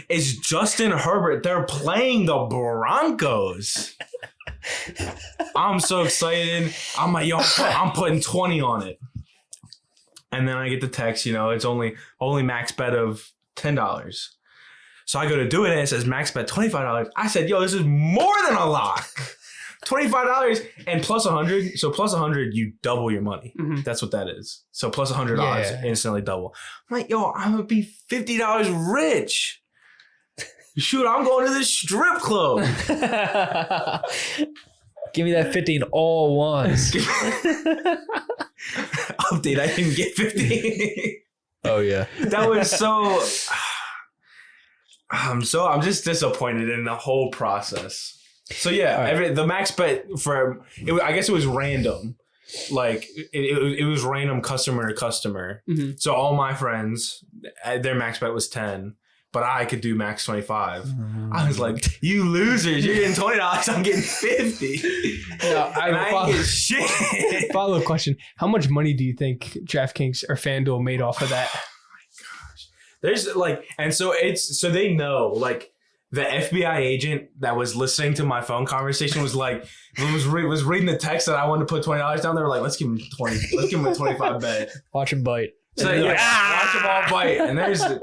It's Justin Herbert. They're playing the Broncos. I'm so excited. I'm like, yo, I'm putting 20 on it. And then I get the text, it's only max bet of $10. So I go to do it and it says max bet $25. I said, yo, this is more than a lock. $25 and plus 100. So plus 100, you double your money. Mm-hmm. That's what that is. So plus 100 odds instantly double. I'm like, yo, I'm going to be $50 rich. Shoot, I'm going to this strip club. Give me that 50 in all ones. Update, I didn't get 50. Oh, yeah. That was so... I'm just disappointed in the whole process. So yeah, right. The max bet I guess it was random. Like it was random customer to customer. Mm-hmm. So all my friends, their max bet was 10, but I could do max 25. I was like, you losers, you're getting $20, I'm getting 50. No, I ain't get shit. Follow-up question. How much money do you think DraftKings or FanDuel made off of that? There's like, and so they know, like, the FBI agent that was listening to my phone conversation was like, was reading the text that I wanted to put $20 down. They were like, let's give him 20, let's give him a 25 bet. Watch him bite. So watch them all bite. And there's the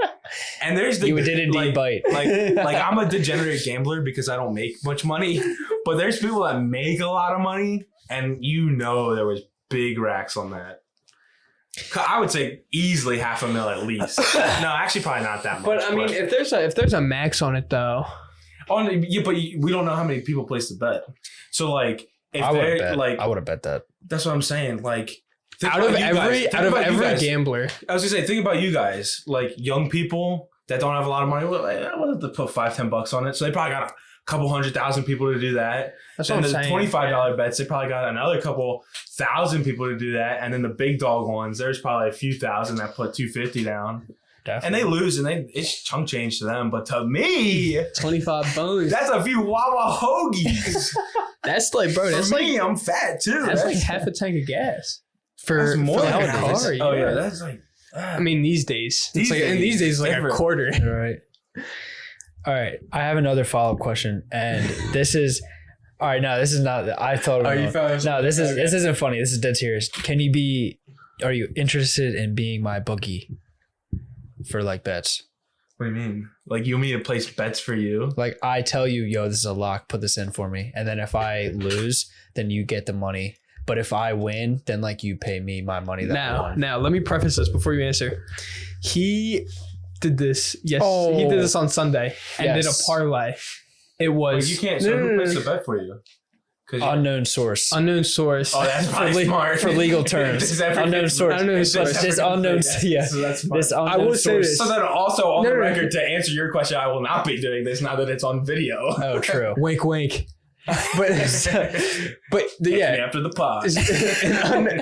You did indeed bite. Like I'm a degenerate gambler because I don't make much money, but there's people that make a lot of money, and there was big racks on that. I would say easily $500,000 at least. No, actually probably not that much. But I mean, if there's a max on it though. But we don't know how many people place the bet. So like, if I would have bet that. That's what I'm saying. Like, out of every gambler, I was gonna say, think about you guys, like young people that don't have a lot of money. Well, like, I wanted to put $5-10 on it, so they probably got a couple 100,000 people to do that. That's then what I'm saying. $25 bets, they probably got another couple thousand people to do that, and then the big dog ones, there's probably a few thousand that put $250 down. Definitely. And they lose, and it's chunk change to them. But to me, 25 bones. That's a few Wawa hoagies. That's like, bro. That's like me. I'm fat too. That's like half a tank of gas for more than a car. Oh yeah, that's like. I mean, these days, it's like a quarter. All right. I have another follow-up question, and this is. All right, no, this is not. I thought. This isn't funny. This is dead serious. Are you interested in being my bookie for like bets? What do you mean? Like you want me to place bets for you? Like I tell you, yo, this is a lock. Put this in for me, and then if I lose, then you get the money. But if I win, then like you pay me my money. Now, let me preface this before you answer. He did this. Yes, he did this on Sunday and did a parlay. It was you can't. So who placed the bet for you? Unknown source. Unknown source. Oh, that's probably smart for legal terms. Unknown source. This unknown. Yeah. So that's smart. This unknown I will say this. So then also on the record to answer your question, I will not be doing this now that it's on video. Oh, true. Wink, wink. But after the pod,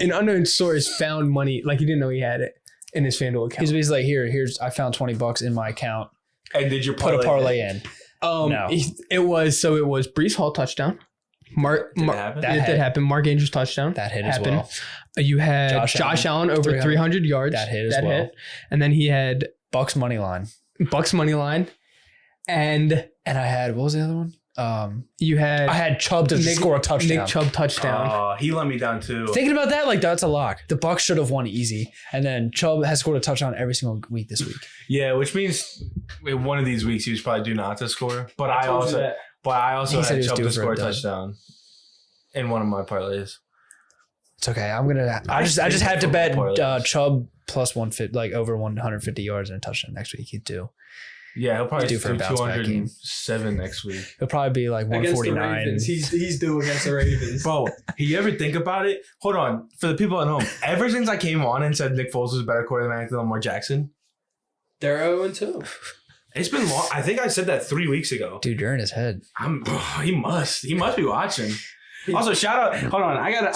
an unknown source found money, like he didn't know he had it in his FanDuel account. He's like, here's I found $20 in my account. And did you put a parlay in? No. It was Breece Hall touchdown. That did happen. Mark Andrews touchdown. That hit as well. You had Josh Allen over 300 yards. That hit as well. And then he had Bucks money line. And I had, what was the other one? I had Chubb to score a touchdown. Nick Chubb touchdown. He let me down too. Thinking about that, like that's a lock. The Bucks should have won easy, and then Chubb has scored a touchdown every single week this week. Yeah, which means one of these weeks he was probably due not to score. But I also had Chubb to score a touchdown in one of my parlays. It's okay. I just had to bet Chubb plus 150, like over 150 yards and a touchdown next week. He'd do. Yeah, he'll probably do for 207 next week. He'll probably be like 149. He's due against the Ravens. Bro, you ever think about it? Hold on. For the people at home, ever since I came on and said Nick Foles was a better quarterback than Lamar Jackson, they're 0-2. It's been long. I think I said that 3 weeks ago. Dude, you're in his head. He must be watching. Also, shout out. Hold on, I got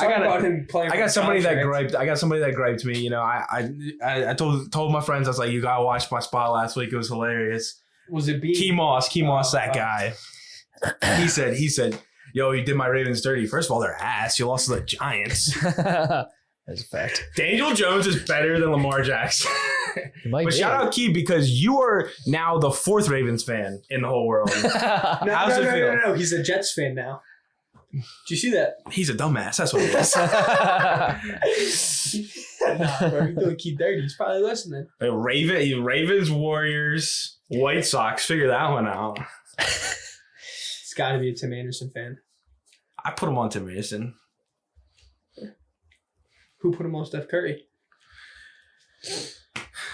somebody that griped me. You know, I told my friends, I was like, you gotta watch my spot last week. It was hilarious. Was it Key Moss, that guy. He said, yo, you did my Ravens dirty. First of all, they're ass. You lost to the Giants. That's a fact. Daniel Jones is better than Lamar Jackson. But shout out Key, because you are now the 4th Ravens fan in the whole world. How's it feel? No. He's a Jets fan now. Did you see that? He's a dumbass. That's what he is. Nah, bro, you're doing Key dirty. He's probably listening. Ravens, Warriors, White Sox. Figure that one out. It's got to be a Tim Anderson fan. I put him on Tim Anderson. Who put him on Steph Curry?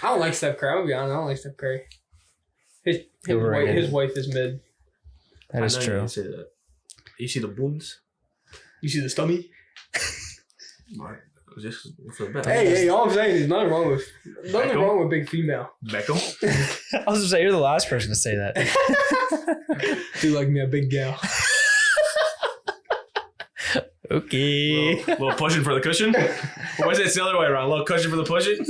I don't like Steph Curry. I'm going to be honest. I don't like Steph Curry. His wife is mid. That is true. You say that. You see the boons? You see the stomach? Just for the bet. Hey, all I'm saying is nothing wrong with big female. Beckham? I was going to say, you're the last person to say that. Do like me a big gal. Okay. Little pushing for the cushion? Or was it the other way around? A little cushion for the pushing?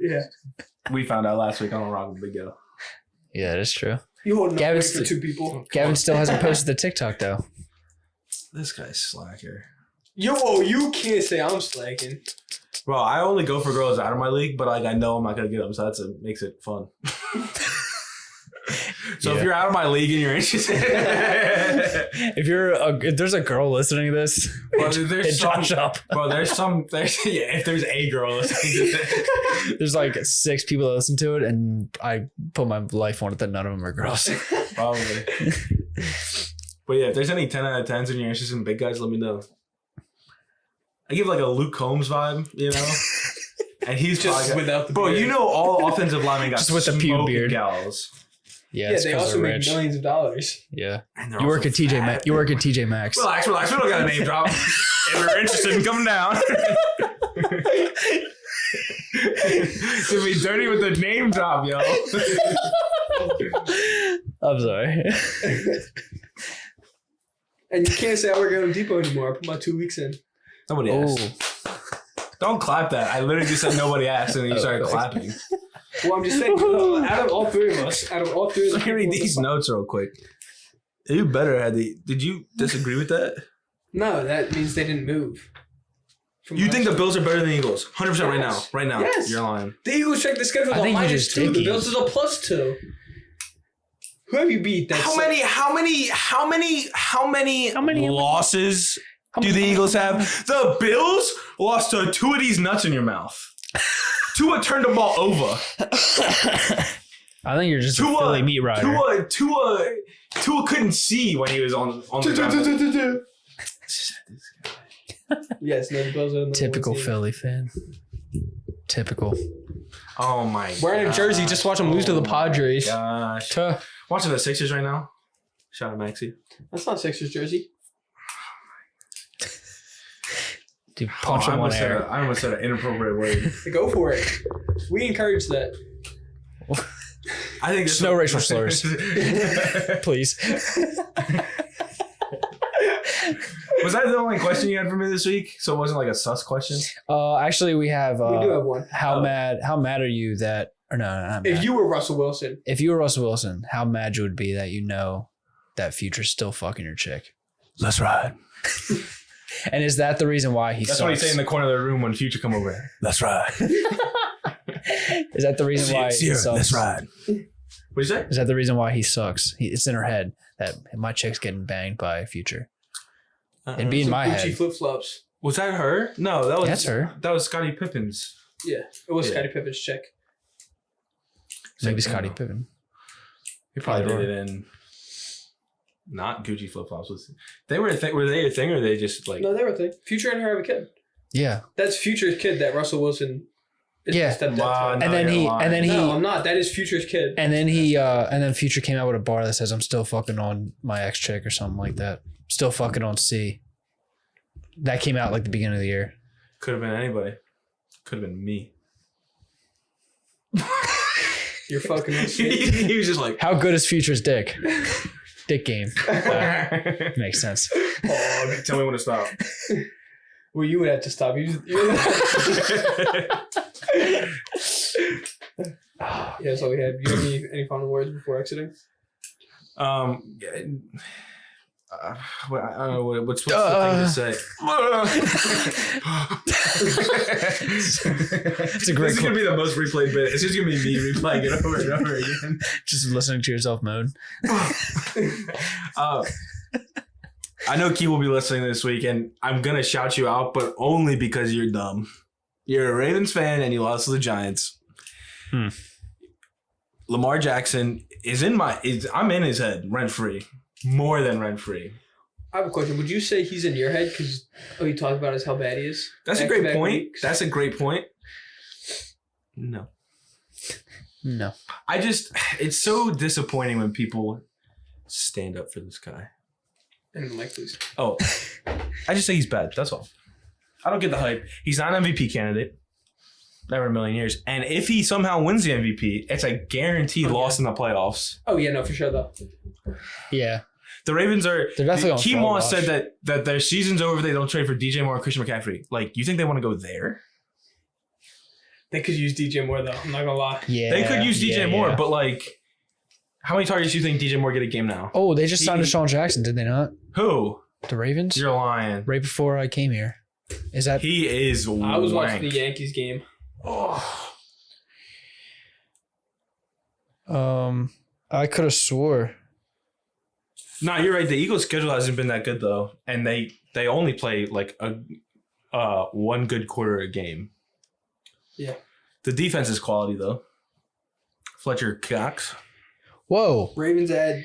Yeah. We found out last week on a Rock with Big Go. Yeah, that's true. You holding Gavin up for two people. Gavin still hasn't posted the TikTok though. This guy's slacker. Yo, you can't say I'm slacking. Bro, I only go for girls out of my league, but like I know I'm not gonna get them, so it makes it fun. So if you're out of my league and you're interested, if there's a girl listening to this, well, there's Josh up. Bro, if there's a girl listening to this, There's like 6 people that listen to it, and I put my life on it that none of them are girls. probably. But yeah, if there's any 10 out of 10s and you're interested in big guys, let me know. I give like a Luke Combs vibe, you know? And he's just without the beard. Bro, you know all offensive linemen got just with the pube beard. Gals. Yeah, they also make millions of dollars. Yeah. You work at TJ Maxx. You work at TJ Maxx. Relax. We don't got a name drop. If you're interested in coming down. To be dirty with the name drop, yo. I'm sorry. And you can't say I work at Home Depot anymore. I put my 2 weeks in. Nobody asked. Don't clap that. I literally just said nobody asked, and then you started clapping. Well, I'm just saying, out of all three of us, let me read these notes real quick. You better had the. Did you disagree with that? No, that means they didn't move. You think the Bills are better than the Eagles? 100% right now. Right now. Yes. You're lying. The Eagles check the schedule on -2. The Bills is a +2. Who have you beat? How many losses do the Eagles have? The Bills lost to 2 of these nuts in your mouth. Tua turned the ball over. I think you're just a Philly meat rider. Tua couldn't see when he was on the ground. Yes, no, the Bills are typical Philly fan. Typical. Oh my god. Wearing a jersey, just watch them lose to the Padres. Gosh. Watching the Sixers right now. Shout out Maxie. That's not Sixers jersey. Dude, punch him on air. I almost said an inappropriate word. Go for it. We encourage that. I think no racial slurs. Please. Was that the only question you had for me this week? So it wasn't like a sus question? Actually, we do have one. How mad are you that, or no, not mad. If you were Russell Wilson, how mad you would be that you know that Future's still fucking your chick? Let's ride. And is that the reason why he sucks? That's what he's saying in the corner of the room when Future come over. Let's ride. Is that the reason why he sucks? Let's ride. What'd you say? Is that the reason why he sucks? It's in her head that my chick's getting banged by Future. It'd be in my head. Gucci flip-flops. Was that her? No, that was... That's her. That was Scottie Pippen's. Yeah, it was Scottie Pippen's chick. Maybe Scottie Pippen. He probably did it in... Not Gucci flip-flops. Were they a thing or they just like... No, they were a thing. Future and her have a kid. Yeah. That's Future's kid that Russell Wilson is stepdad to. No, I'm not. That is Future's kid. And then Future came out with a bar that says, I'm still fucking on my ex-chick or something like that. Still fucking on C. That came out like the beginning of the year. Could have been anybody. Could have been me. You're fucking on C. He was just like... How good is Future's dick? Dick game. Makes sense. Oh, tell me when to stop. Well, you would have to stop. Yeah, that's all we had. Do you have any final words before exiting? I don't know what's the thing to say. It's a great. This is gonna be the most replayed bit. It's just gonna be me replaying it over and over again. Just listening to yourself mode. I know Key will be listening this week, and I'm gonna shout you out, but only because you're dumb. You're a Ravens fan, and you lost to the Giants. Lamar Jackson I'm in his head rent free. More than rent free. I have a question. Would you say he's in your head because you talk about how bad he is? That's a great point. That's a great point. No. It's so disappointing when people stand up for this guy. And Mike, please. Oh, I just say he's bad. That's all. I don't get the hype. He's not an MVP candidate. Never in a million years. And if he somehow wins the MVP, it's a guaranteed loss in the playoffs. Oh, yeah, no, for sure, though. Yeah. The Ravens are... They're definitely on Key Moss said that their season's over if they don't trade for DJ Moore or Christian McCaffrey. Like, you think they want to go there? They could use DJ Moore though. I'm not gonna lie. Yeah, They could use DJ Moore, but like, how many targets do you think DJ Moore get a game now? Oh, they just signed Deshaun Jackson, did they not? Who? The Ravens? You're lying. Right before I came here. Is that? He is. I was watching the Yankees game. Oh. I could have swore. Nah, you're right. The Eagles' schedule hasn't been that good though, and they only play like a one good quarter a game. Yeah. The defense is quality though. Fletcher Cox. Whoa. Ravens add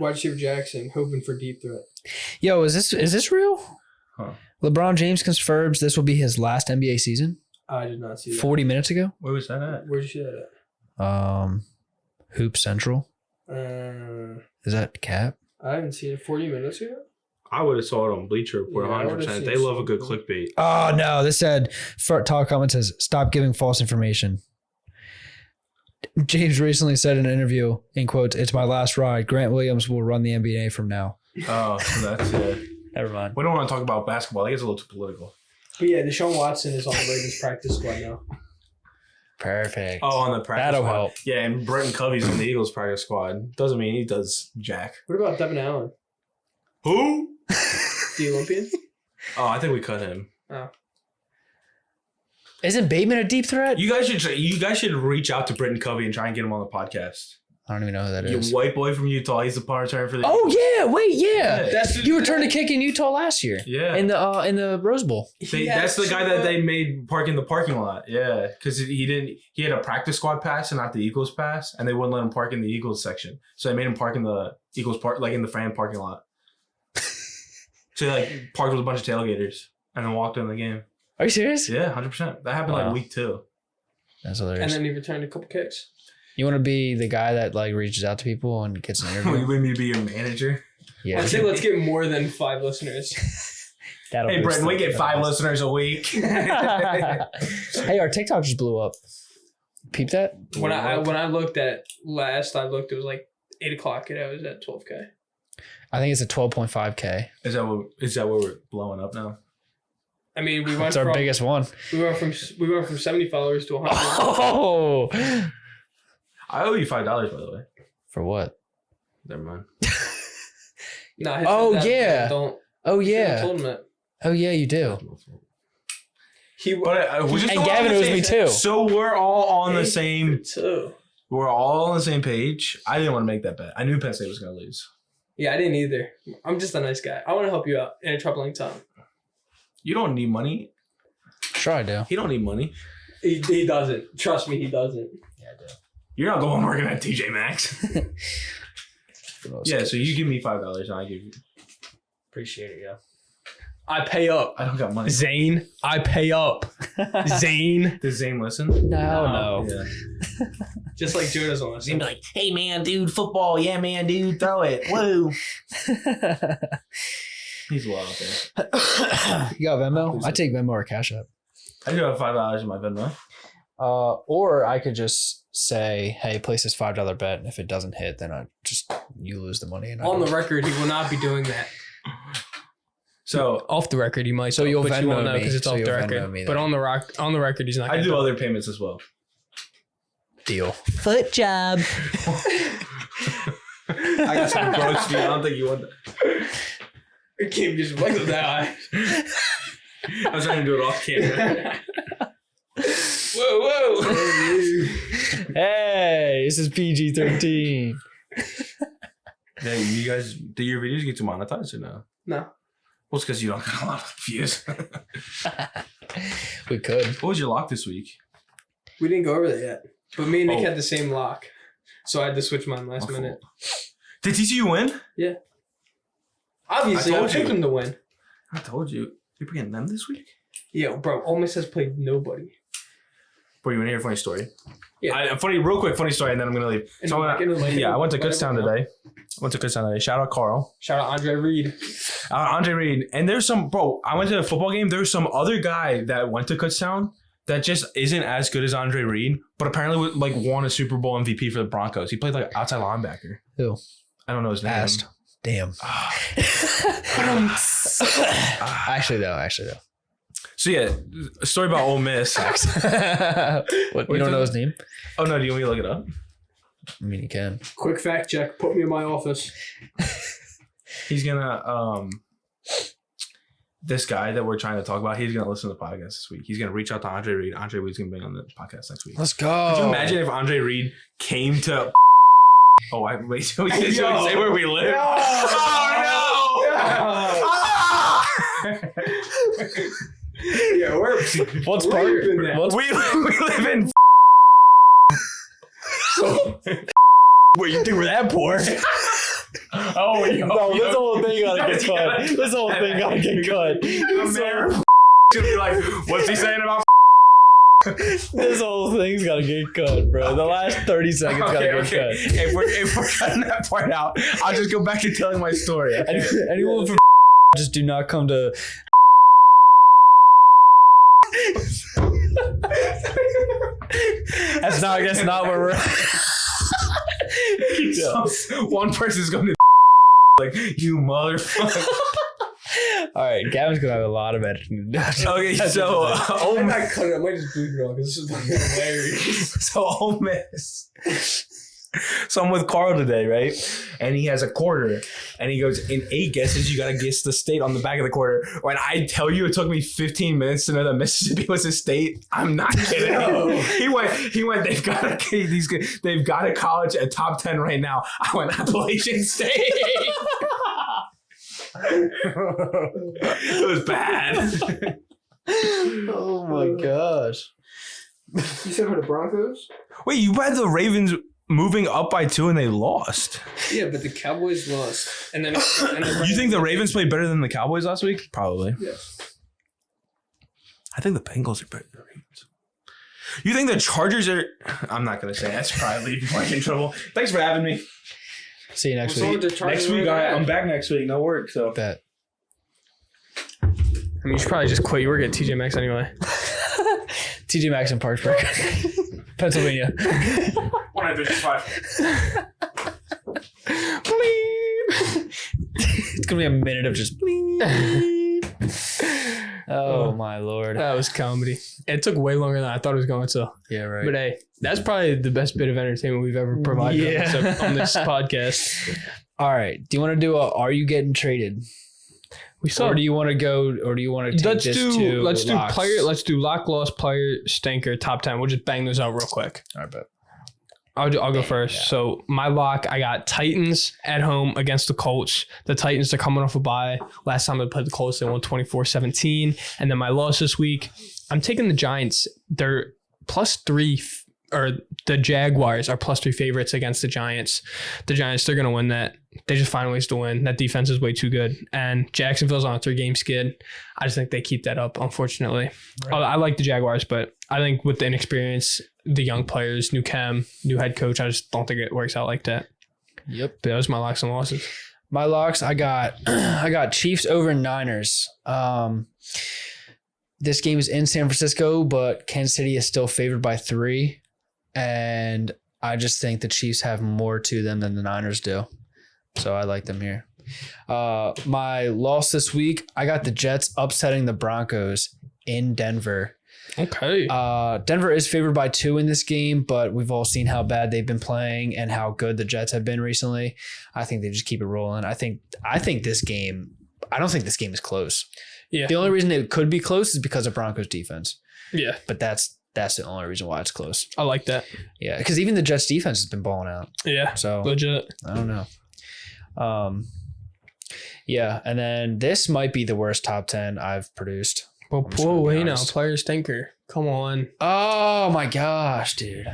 wide receiver Jackson, hoping for deep threat. Yo, is this real? Huh. LeBron James confirms this will be his last NBA season. I did not see that. 40 minutes ago. Where was that at? Where'd you see that at? Hoop Central. Is that cap? I haven't seen it 40 minutes ago. I would have saw it on Bleacher Report. Yeah, 100%. They love a good clickbait. Oh no! This said, talk comment says, "Stop giving false information." James recently said in an interview, in quotes, "It's my last ride. Grant Williams will run the NBA from now." Oh, so that's it. Never mind. We don't want to talk about basketball. That gets a little too political. But yeah, Deshaun Watson is on the Ravens practice squad now. Perfect. Oh, on the practice That'll squad. help. Yeah, and Brenton Covey's on the Eagles practice squad. Doesn't mean he does jack. What about Devin Allen? Who? The Olympian? Oh, I think we cut him. Oh. Isn't Bateman a deep threat? You guys should reach out to Brenton Covey and try and get him on the podcast. I don't even know who that You is. white boy from Utah. He's the punt returner for the. Oh yeah! Wait, yeah. That's You returned a kick in Utah last year. Yeah. In the Rose Bowl. That's the guy that they made park in the parking lot. Yeah, because he had a practice squad pass and not the Eagles pass, and they wouldn't let him park in the Eagles section. So they made him park in the Eagles park, like in the fan parking lot. So he like parked with a bunch of tailgaters and then walked in the game. Are you serious? Yeah, 100%. That happened Wow. like week 2. That's hilarious. And then he returned a couple kicks. You want to be the guy that like reaches out to people and gets an You interview? want me to be your manager? Yeah. Let's get more than 5 listeners. That'll Hey, boost Brenton, we the- get 5 listeners a week. Hey, our TikTok just blew up. Peep that? When I looked at last, it was like 8 o'clock and I was at 12K. I think it's a 12.5K. Is that what we're blowing up now? I mean, we went It's our from biggest one. we went from 70 followers to 100. Oh, I owe you $5, by the way. for what? Never mind. Nah, Oh, that- yeah. Don't. Oh I yeah. told him that. Oh yeah, you do. But we're just And all Gavin on the owes same- me too. So we're all on the same. too. We're all on the same page. I didn't want to make that bet. I knew Penn State was going to lose. Yeah, I didn't either. I'm just a nice guy. I want to help you out in a troubling time. You don't need money. Sure, I do. He don't need money. He doesn't. Trust me, he doesn't. Yeah, I do. You're not the one working at TJ Maxx. Yeah, so you give me $5 and I give you. Appreciate it, yeah. I pay up. I don't got money. Zane, I pay up. Zane. Does Zane listen? No. Yeah. Just like Joe doesn't Zane listen. be like, hey man, dude, football. Yeah, man, dude, throw it. Woo. He's wild out there. You got Venmo? I take Venmo or Cash App. I do have $5 in my Venmo. Or I could just say, hey, place this $5 bet, and if it doesn't hit, then you lose the money. And On the record, he will not be doing that. So Off the record, he might. So you'll but you won't Venmo know me. because it's So off you'll the Venmo record. me But then. on the record, he's not. I gonna do other payments as well. deal. Foot job. I got some gross feet. I don't think you want that. I can't just like that. I was trying to do it off camera. Whoa. Hey, this is PG-13. Yeah, you guys, do your videos get demonetized or no? No. Well, it's because you don't got a lot of views. We could. What was your lock this week? We didn't go over that yet. But me and Nick Oh. had the same lock. So I had to switch mine last My minute. Did TCU win? Obviously, I I told picked you. them to win. I told you. You're getting them this week? Yeah, bro. Ole Miss has played nobody. Bro, you want to hear a funny story? Yeah. Real quick funny story, and then I'm going to leave. And So we'll get into it later. I went to Whatever Kutztown we want. today. Shout out Carl. Shout out Andre Reed. Andre Reed. And there's some, I went to a football game. There's some other guy that went to Kutztown that just isn't as good as Andre Reed, but apparently like won a Super Bowl MVP for the Broncos. He played like outside linebacker. Who? I don't know his name. Asked. Damn. Actually, though. So yeah, a story about Ole Miss. What, you don't know his name? Oh no, do you want me to look it up? I mean, you can. Quick fact check. Put me in my office. He's gonna this guy that we're trying to talk about, he's gonna listen to the podcast this week. He's gonna reach out to Andre Reed. Andre Reed's gonna be on the podcast next week. Let's go. Could you imagine if Andre Reed came to wait, so we can say where we live? No. Oh no! Yeah, what's part? We live in Where you think we're that poor? Oh, no, this whole thing gotta get cut. This whole thing gotta get cut. The mayor gonna be like, what's he saying about This whole thing's gotta get cut, bro. The last 30 seconds gotta get cut. If we're cutting that part out, I'll just go back to telling my story. Okay? Anyone from just do not come to. That's not where we're. One person's going to like, you motherfucker. All right, Gavin's gonna have a lot of editing. Okay, so I might cut it. I might just bleep it on because this is fucking hilarious. So Ole Miss. So I'm with Carl today, right? And he has a quarter, and he goes, in 8 guesses, you gotta guess the state on the back of the quarter. When I tell you it took me 15 minutes to know that Mississippi was a state, I'm not kidding. No. He went. They've got a college at top 10 right now. I went Appalachian State. It was bad. Oh my gosh! You said for the Broncos? Wait, you had the Ravens moving up by 2 and they lost. Yeah, but the Cowboys lost. And then You think the Ravens played better than the Cowboys last week? Probably. Yes. I think the Bengals are better than the Ravens. You think the Chargers are... I'm not going to say that. That's probably before I get in trouble. Thanks for having me. See you next Well, week. Next week, I'm back next week. No work, so... Bet. I mean, you should probably just quit. You work at TJ Maxx anyway. TJ Maxx in Parksburg, Pennsylvania. 1-5. It's gonna be a minute of just bleep. Oh my lord. That was comedy. It took way longer than I thought it was going to. Yeah, right. But hey, that's probably the best bit of entertainment we've ever provided on this podcast. All right. Do you want to do Are You Getting Traded? Or do you want to go? Or do you want to take let's this do to let's do locks? player. Let's do lock, loss, player, stinker, top 10. We'll just bang those out real quick. All right, bet. I'll go first. Yeah. So my lock, I got Titans at home against the Colts. The Titans are coming off a bye. Last time I played the Colts, they won 24-17. And then my loss this week, I'm taking the Giants. They're +3, or the Jaguars are +3 favorites against the Giants. The Giants, they're going to win that. They just find ways to win. That defense is way too good. And Jacksonville's on a 3-game skid. I just think they keep that up, unfortunately. Right. I like the Jaguars, but I think with the inexperience, the young players, new chem, new head coach, I just don't think it works out like that. Yep. But that was my locks and losses. My locks, I got Chiefs over Niners. This game is in San Francisco, but Kansas City is still favored by 3. And I just think the Chiefs have more to them than the Niners do. So I like them here. My loss this week, I got the Jets upsetting the Broncos in Denver. Okay. Denver is favored by 2 in this game, but we've all seen how bad they've been playing and how good the Jets have been recently. I think they just keep it rolling. I think this game, I don't think this game is close. Yeah. The only reason it could be close is because of Broncos defense. Yeah. But that's the only reason why it's close. I like that. Yeah, because even the Jets defense has been balling out. Yeah. So legit. I don't know. Yeah, and then this might be the worst top 10 I've produced. Well, whoa, now, player stinker. Come on. Oh my gosh, dude.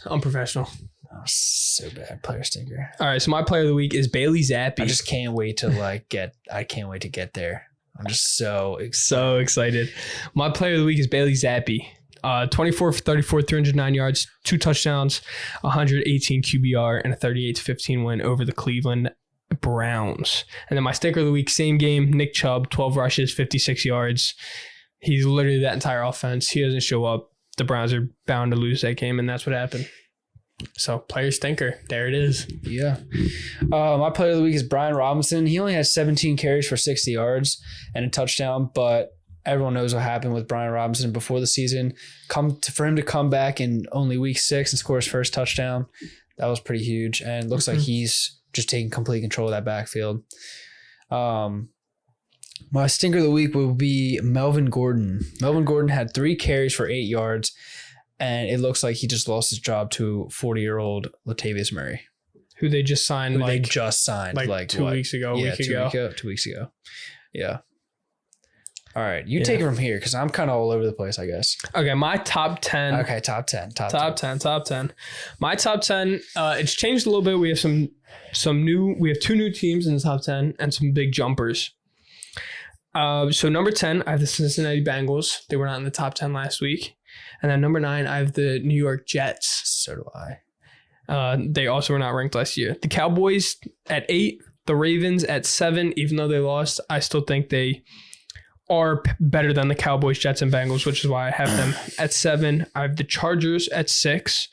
Unprofessional. Oh, so bad, player stinker. All right, so my player of the week is Bailey Zappi. I just can't wait to get there. I'm just so excited. My player of the week is Bailey Zappi. 24 for 34, 309 yards, 2 touchdowns, 118 QBR, and a 38-15 win over the Cleveland Browns. And then my stinker of the week, same game, Nick Chubb, 12 rushes, 56 yards. He's literally that entire offense. He doesn't show up. The Browns are bound to lose that game, and that's what happened. So, player stinker. There it is. Yeah. My player of the week is Brian Robinson. He only has 17 carries for 60 yards and a touchdown, but everyone knows what happened with Brian Robinson before the season. For him to come back in only week 6 and score his first touchdown, that was pretty huge. And it looks like he's just taking complete control of that backfield. My stinker of the week will be Melvin Gordon. Melvin Gordon had 3 carries for 8 yards, and it looks like he just lost his job to 40-year-old Latavius Murray. Who they just signed like 2 weeks ago, a week ago. 2 weeks ago. Yeah. All right. You take it from here because I'm kind of all over the place, I guess. Okay. My top 10. Okay. Top 10. Top 10. My top 10, it's changed a little bit. We have we have 2 new teams in the top 10 and some big jumpers. So number 10, I have the Cincinnati Bengals. They were not in the top 10 last week. And then number 9, I have the New York Jets. So do I. They also were not ranked last year. The Cowboys at 8, the Ravens at 7. Even though they lost, I still think they are better than the Cowboys, Jets, and Bengals, which is why I have them at 7. I have the Chargers at 6.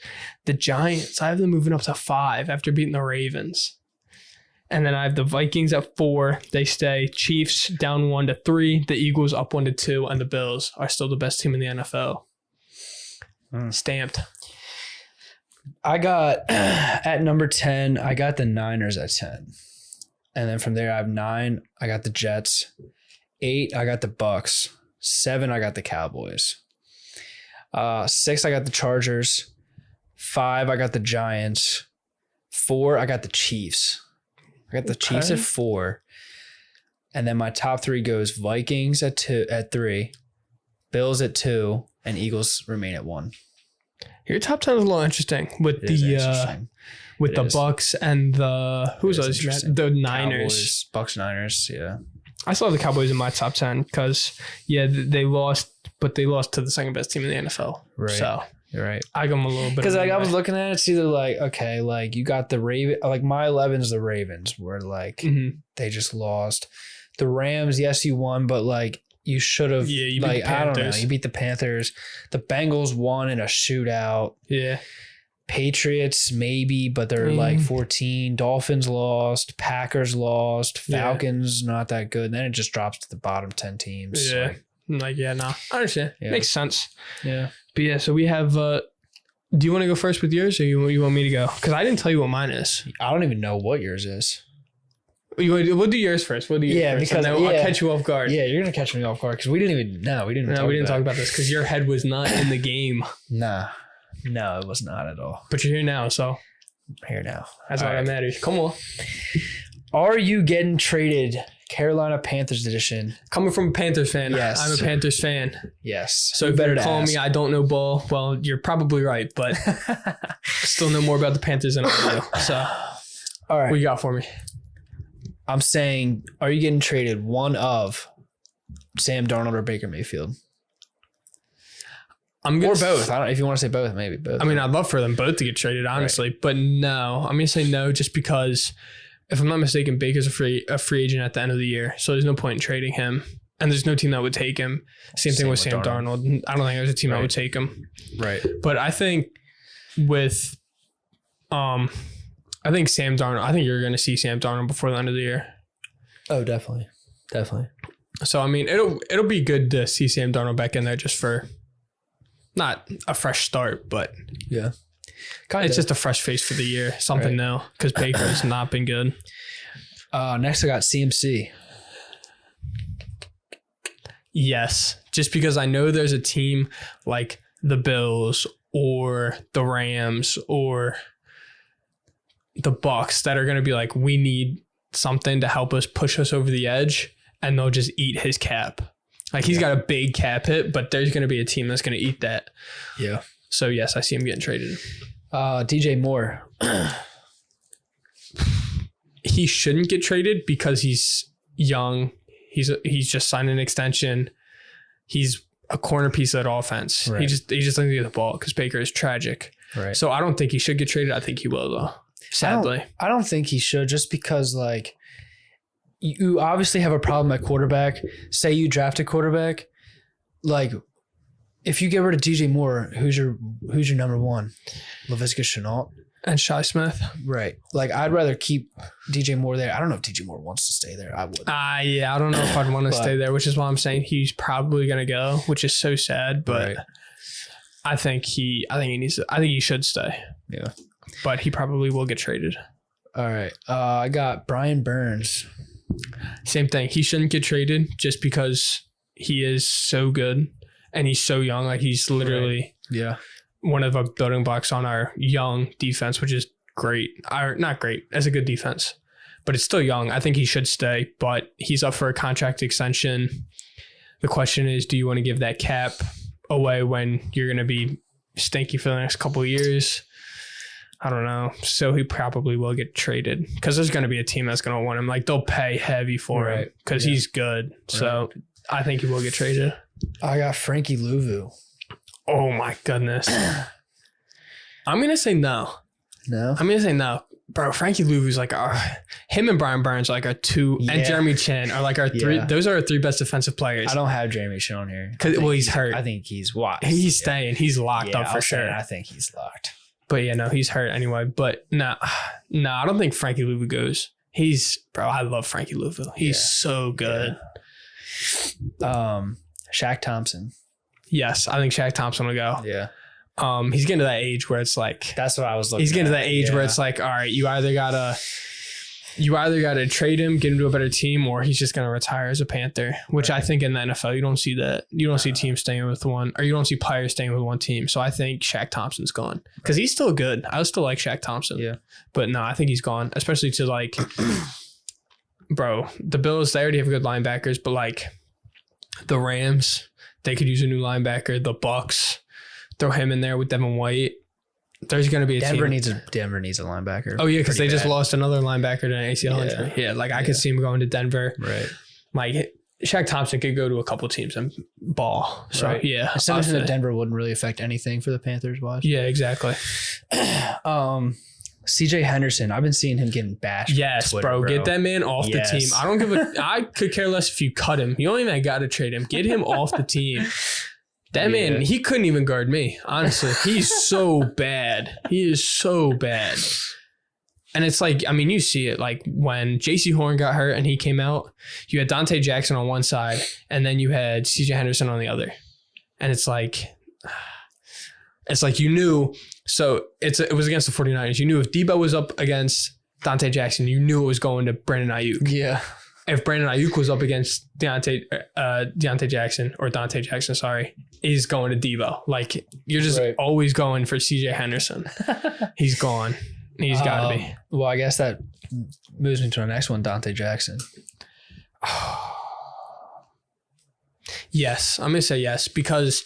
The Giants, I have them moving up to 5 after beating the Ravens. And then I have the Vikings at 4. They stay. Chiefs down 1-3. The Eagles up 1-2. And the Bills are still the best team in the NFL. Stamped. I got at number 10, I got the Niners at 10. And then from there, I have 9. I got the Jets. 8, I got the Bucks. 7, I got the Cowboys. 6, I got the Chargers. 5, I got the Giants. 4, I got the Chiefs. I got the Chiefs at 4. And then my top 3 goes Vikings at 3, Bills at 2, and Eagles remain at 1. Your top 10 is a little interesting with the Bucks and the the Niners. Cowboys, Bucks, Niners, yeah. I still have the Cowboys in my top 10 because they lost, but they lost to the second best team in the NFL. Right. So you're right. I got them a little bit. Because I was looking at it, it's either you got the Raven, my 11's the Ravens, where they just lost. The Rams, yes, you won, but you should have. Yeah, you beat the Panthers. I don't know. You beat the Panthers. The Bengals won in a shootout. Yeah. Patriots maybe, but they're 14. Dolphins lost. Packers lost. Falcons not that good. And then it just drops to the bottom 10 teams. Yeah. I understand. Yeah. Makes sense. Yeah. But so we have. Do you want to go first with yours, or you want me to go? Because I didn't tell you what mine is. I don't even know what yours is. We'll do yours first. Because I'll catch you off guard. Yeah, you're gonna catch me off guard because we didn't even know. We didn't talk about this because your head was not in the game. Nah. No, it was not at all. But you're here now, so. I'm here now. That's all that matters. Come on. Are you getting traded? Carolina Panthers edition. Coming from a Panthers fan. Yes. I'm a Panthers fan. Yes. So if you're calling me, I don't know ball. Well, you're probably right, but still know more about the Panthers than I do. So, all right. What you got for me? I'm saying, are you getting traded one of Sam Darnold or Baker Mayfield? Or both. I don't. If you want to say both, maybe both. I mean, I'd love for them both to get traded, honestly. Right. But no, I'm going to say no just because, if I'm not mistaken, Baker's a free agent at the end of the year. So there's no point in trading him. And there's no team that would take him. Same thing with Sam Darnold. I don't think there's a team that would take him. Right. But I think with Sam Darnold, I think you're going to see Sam Darnold before the end of the year. Oh, definitely. Definitely. So, I mean, it'll be good to see Sam Darnold back in there just for not a fresh start, but yeah, it's just a fresh face for the year. Something new because Baker's not been good. Next, I got CMC. Yes, just because I know there's a team like the Bills or the Rams or the Bucks that are going to be like, we need something to help us push us over the edge, and they'll just eat his cap. He's got a big cap hit, but there's going to be a team that's going to eat that. Yeah. So yes, I see him getting traded. DJ Moore. He shouldn't get traded because he's young. He's just signed an extension. He's a corner piece of that offense. Right. He just doesn't get the ball because Baker is tragic. Right. So I don't think he should get traded. I think he will though. Sadly, I don't think he should, just because you obviously have a problem at quarterback. Say you draft a quarterback, if you get rid of DJ Moore, who's your number one? Laviska Shenault. And Shy Smith. Right. Like, I'd rather keep DJ Moore there. I don't know if DJ Moore wants to stay there. I would. Yeah, I don't know if I'd want to stay there, which is why I'm saying he's probably going to go, which is so sad. But I think he should stay. Yeah. But he probably will get traded. All right. I got Brian Burns. Same thing. He shouldn't get traded just because he is so good and he's so young. Like, he's literally one of the building blocks on our young defense, which is great. Not great. That's a good defense, but it's still young. I think he should stay, but he's up for a contract extension. The question is, do you want to give that cap away when you're going to be stinky for the next couple of years? I don't know. So he probably will get traded because there's going to be a team that's going to want him. Like, they'll pay heavy for him because he's good. So I think he will get traded. I got Frankie Louvu. Oh my goodness. I'm going to say no. No? I'm going to say no. Bro, Frankie Louvu's like him and Brian Burns are like our two, and Jeremy Chin are like our three. Those are our three best defensive players. I don't have Jeremy Chin on here. Well, he's hurt. I think he's what? He's staying. He's locked up for sure. I think he's locked. But yeah, no, he's hurt anyway. But no, I don't think Frankie Louvu goes. I love Frankie Louvu. He's so good. Yeah. Shaq Thompson. Yes, I think Shaq Thompson will go. Yeah. He's getting to that age where it's like, that's what I was looking at. He's getting to that age where it's like, all right, you either gotta trade him, get him to a better team, or he's just gonna retire as a Panther. Which I think in the NFL you don't see that. You don't see teams staying with one, or you don't see players staying with one team. So I think Shaq Thompson's gone because he's still good. I still like Shaq Thompson. Yeah, but no, I think he's gone, especially to like, bro, the Bills. They already have good linebackers, but like the Rams, they could use a new linebacker. The Bucks, throw him in there with Devin White. There's going to be a Denver team. Denver needs a linebacker. Oh, yeah, because they just lost another linebacker to an ACL injury. Yeah, like I could see him going to Denver. Right. Like Shaq Thompson could go to a couple teams and ball. So, yeah. Something that Denver wouldn't really affect anything for the Panthers watch. Yeah, exactly. CJ Henderson, I've been seeing him getting bashed. Yes, Twitter, bro. Get that man off the team. I could care less if you cut him. You don't even got to trade him. Get him off the team. That man, he couldn't even guard me. Honestly, he's so bad. He is so bad. And it's like, I mean, you see it. Like when J.C. Horn got hurt and he came out, you had Dante Jackson on one side, and then you had CJ Henderson on the other. And it's like you knew. So it was against the 49ers. You knew if Debo was up against Dante Jackson, you knew it was going to Brandon Ayuk. Yeah. If Brandon Ayuk was up against Dante Jackson, he's going to Debo. Like, you're just always going for CJ Henderson. He's gone. He's got to be. Well, I guess that moves me to the next one, Dante Jackson. Yes. I'm going to say yes because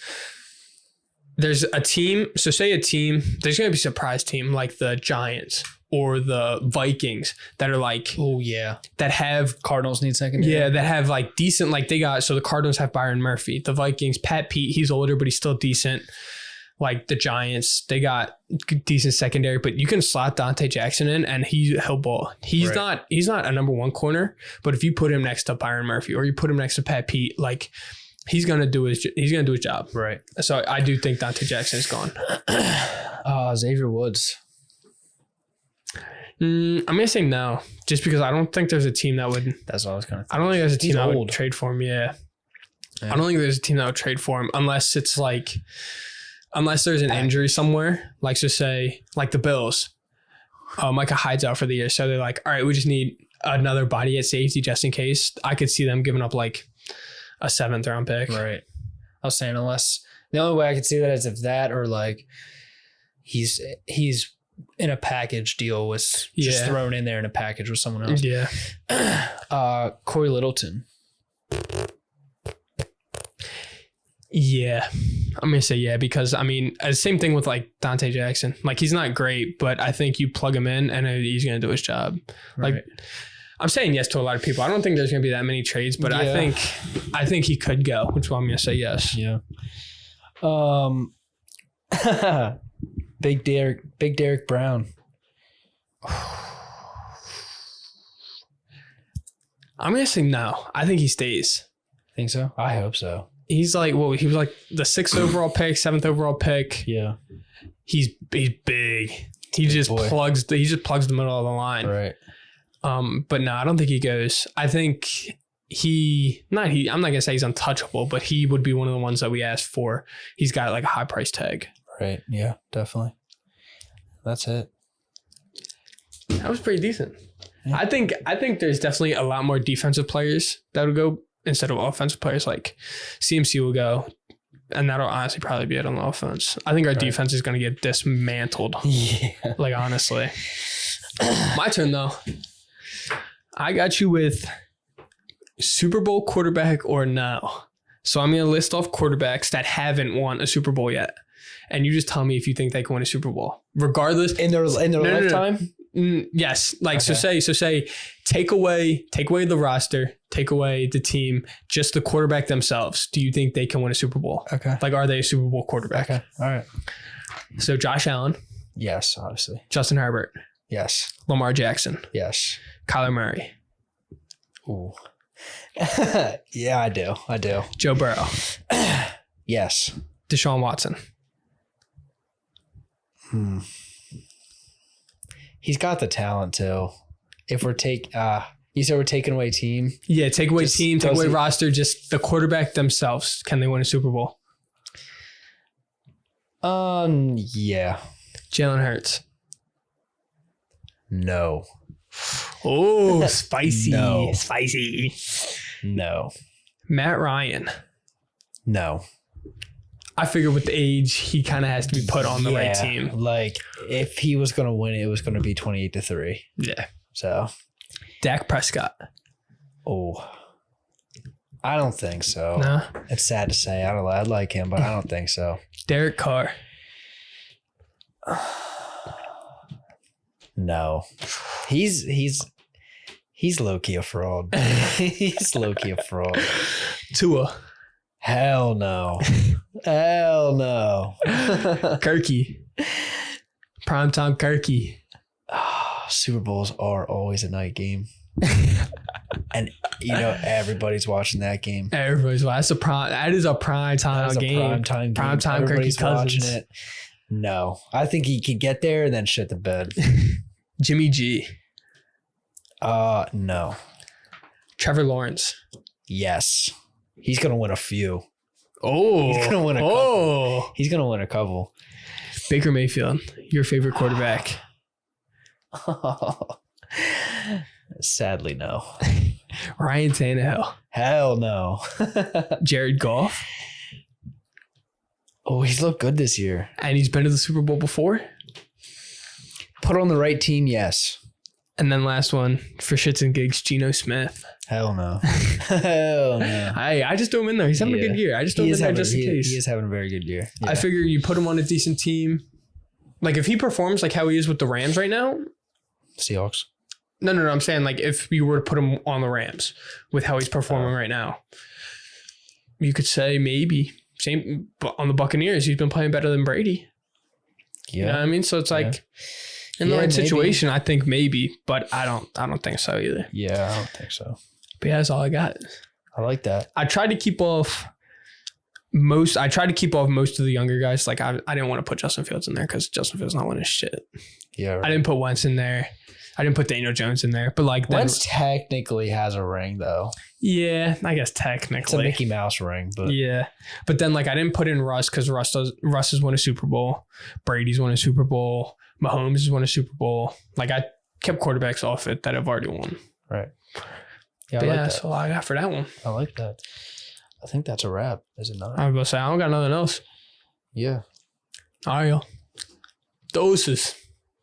there's a team. So say a team, there's going to be a surprise team like the Giants or the Vikings that are like, that have Cardinals need secondary. Yeah, that have like decent, like so the Cardinals have Byron Murphy. The Vikings, Pat Pete, he's older, but he's still decent. Like the Giants, they got decent secondary, but you can slot Dante Jackson in and he'll ball. He's not a number one corner, but if you put him next to Byron Murphy or you put him next to Pat Pete, like he's gonna do his job. Right. So I do think Dante Jackson is gone. Xavier Woods. I'm gonna say no, just because I don't think there's a team that would. That's what I was kind of. I don't think there's a team that would trade for him. Yeah. I don't think there's a team that would trade for him unless it's like, unless there's an injury somewhere. Like, so say like the Bills, Micah Hyde's out for the year, so they're like, all right, we just need another body at safety just in case. I could see them giving up like a 7th round pick. Right. I was saying unless the only way I could see that is if that or like he's in a package deal with just thrown in there in a package with someone else. Yeah. Corey Littleton. Yeah. I'm going to say yeah, because I mean, same thing with like Dante Jackson. Like he's not great, but I think you plug him in and he's going to do his job. Right. Like I'm saying yes to a lot of people. I don't think there's going to be that many trades, but I think he could go, which is why I'm going to say yes. Yeah. Big Derek Brown. I'm going to say no. I think he stays. Think so? I hope so. He's like, well, he was like the 6th overall pick, 7th overall pick. Yeah. He's big. He just plugs the middle of the line. Right. But no, I don't think he goes. I think I'm not gonna say he's untouchable, but he would be one of the ones that we asked for. He's got like a high price tag. Right. Yeah, definitely. That's it. That was pretty decent. Yeah. I think there's definitely a lot more defensive players that would go instead of offensive players. Like CMC will go, and that'll honestly probably be it on the offense. I think our defense is going to get dismantled. Yeah. Like, honestly. My turn, though. I got you with Super Bowl quarterback or no. So I'm going to list off quarterbacks that haven't won a Super Bowl yet. And you just tell me if you think they can win a Super Bowl. Regardless. In their lifetime? Yes. Like, okay. So say, take away the roster, take away the team, just the quarterback themselves. Do you think they can win a Super Bowl? Okay. Like, are they a Super Bowl quarterback? Okay. All right. So Josh Allen. Yes, obviously. Justin Herbert. Yes. Lamar Jackson. Yes. Kyler Murray. Ooh. Yeah, I do. Joe Burrow. Yes. Deshaun Watson. He's got the talent too. If we're you said we're taking away team. Yeah, take away team, take away roster, just the quarterback themselves. Can they win a Super Bowl? Yeah. Jalen Hurts. No. Oh, spicy. No. Spicy. No. Matt Ryan. No. I figure with the age, he kind of has to be put on the right team. Like, if he was going to win, it was going to be 28-3. Yeah. So. Dak Prescott. Oh. I don't think so. No? It's sad to say. I like him, but I don't think so. Derek Carr. No. He's low-key a fraud. He's low-key a fraud. Tua. Hell no. Hell no. Kirky. Primetime Kirky. Oh, Super Bowls are always a night game. And everybody's watching that game. Everybody's watching. That is a prime time game. Prime time Kirky Cousins. Watching it. No. I think he could get there and then shit the bed. Jimmy G. No. Trevor Lawrence. Yes. He's going to win a few. Oh. He's going to win a couple. Oh. He's going to win a couple. Baker Mayfield, your favorite quarterback. Sadly, no. Ryan Tannehill. Hell no. Jared Goff. Oh, he's looked good this year. And he's been to the Super Bowl before? Put on the right team, yes. And then last one, for shits and gigs, Geno Smith. Hell no. Hell no. I just threw him in there. He's having a good year. I just threw him in there just in case. He is having a very good year. Yeah. I figure you put him on a decent team. Like, if he performs like how he is with the Rams right now. Seahawks. No. I'm saying, like, if you were to put him on the Rams with how he's performing right now, you could say maybe. Same on the Buccaneers. He's been playing better than Brady. Yeah. You know what I mean? So it's like, in the right situation, I think maybe, but I don't think so either. Yeah, I don't think so. But yeah, that's all I got. I like that. I tried to keep off most of the younger guys. Like, I didn't want to put Justin Fields in there because Justin Fields not winning shit. Yeah. Right. I didn't put Wentz in there. I didn't put Daniel Jones in there. But like, Wentz technically has a ring though. Yeah, I guess technically. It's a Mickey Mouse ring, but yeah. But then like I didn't put in Russ because Russ has won a Super Bowl. Brady's won a Super Bowl. Mahomes has won a Super Bowl. Like, I kept quarterbacks off it that have already won. Right. Yeah, that's all I got for that one. I like that. I think that's a wrap. Is it not? I was going to say, I don't got nothing else. Yeah. All right, y'all. Doses.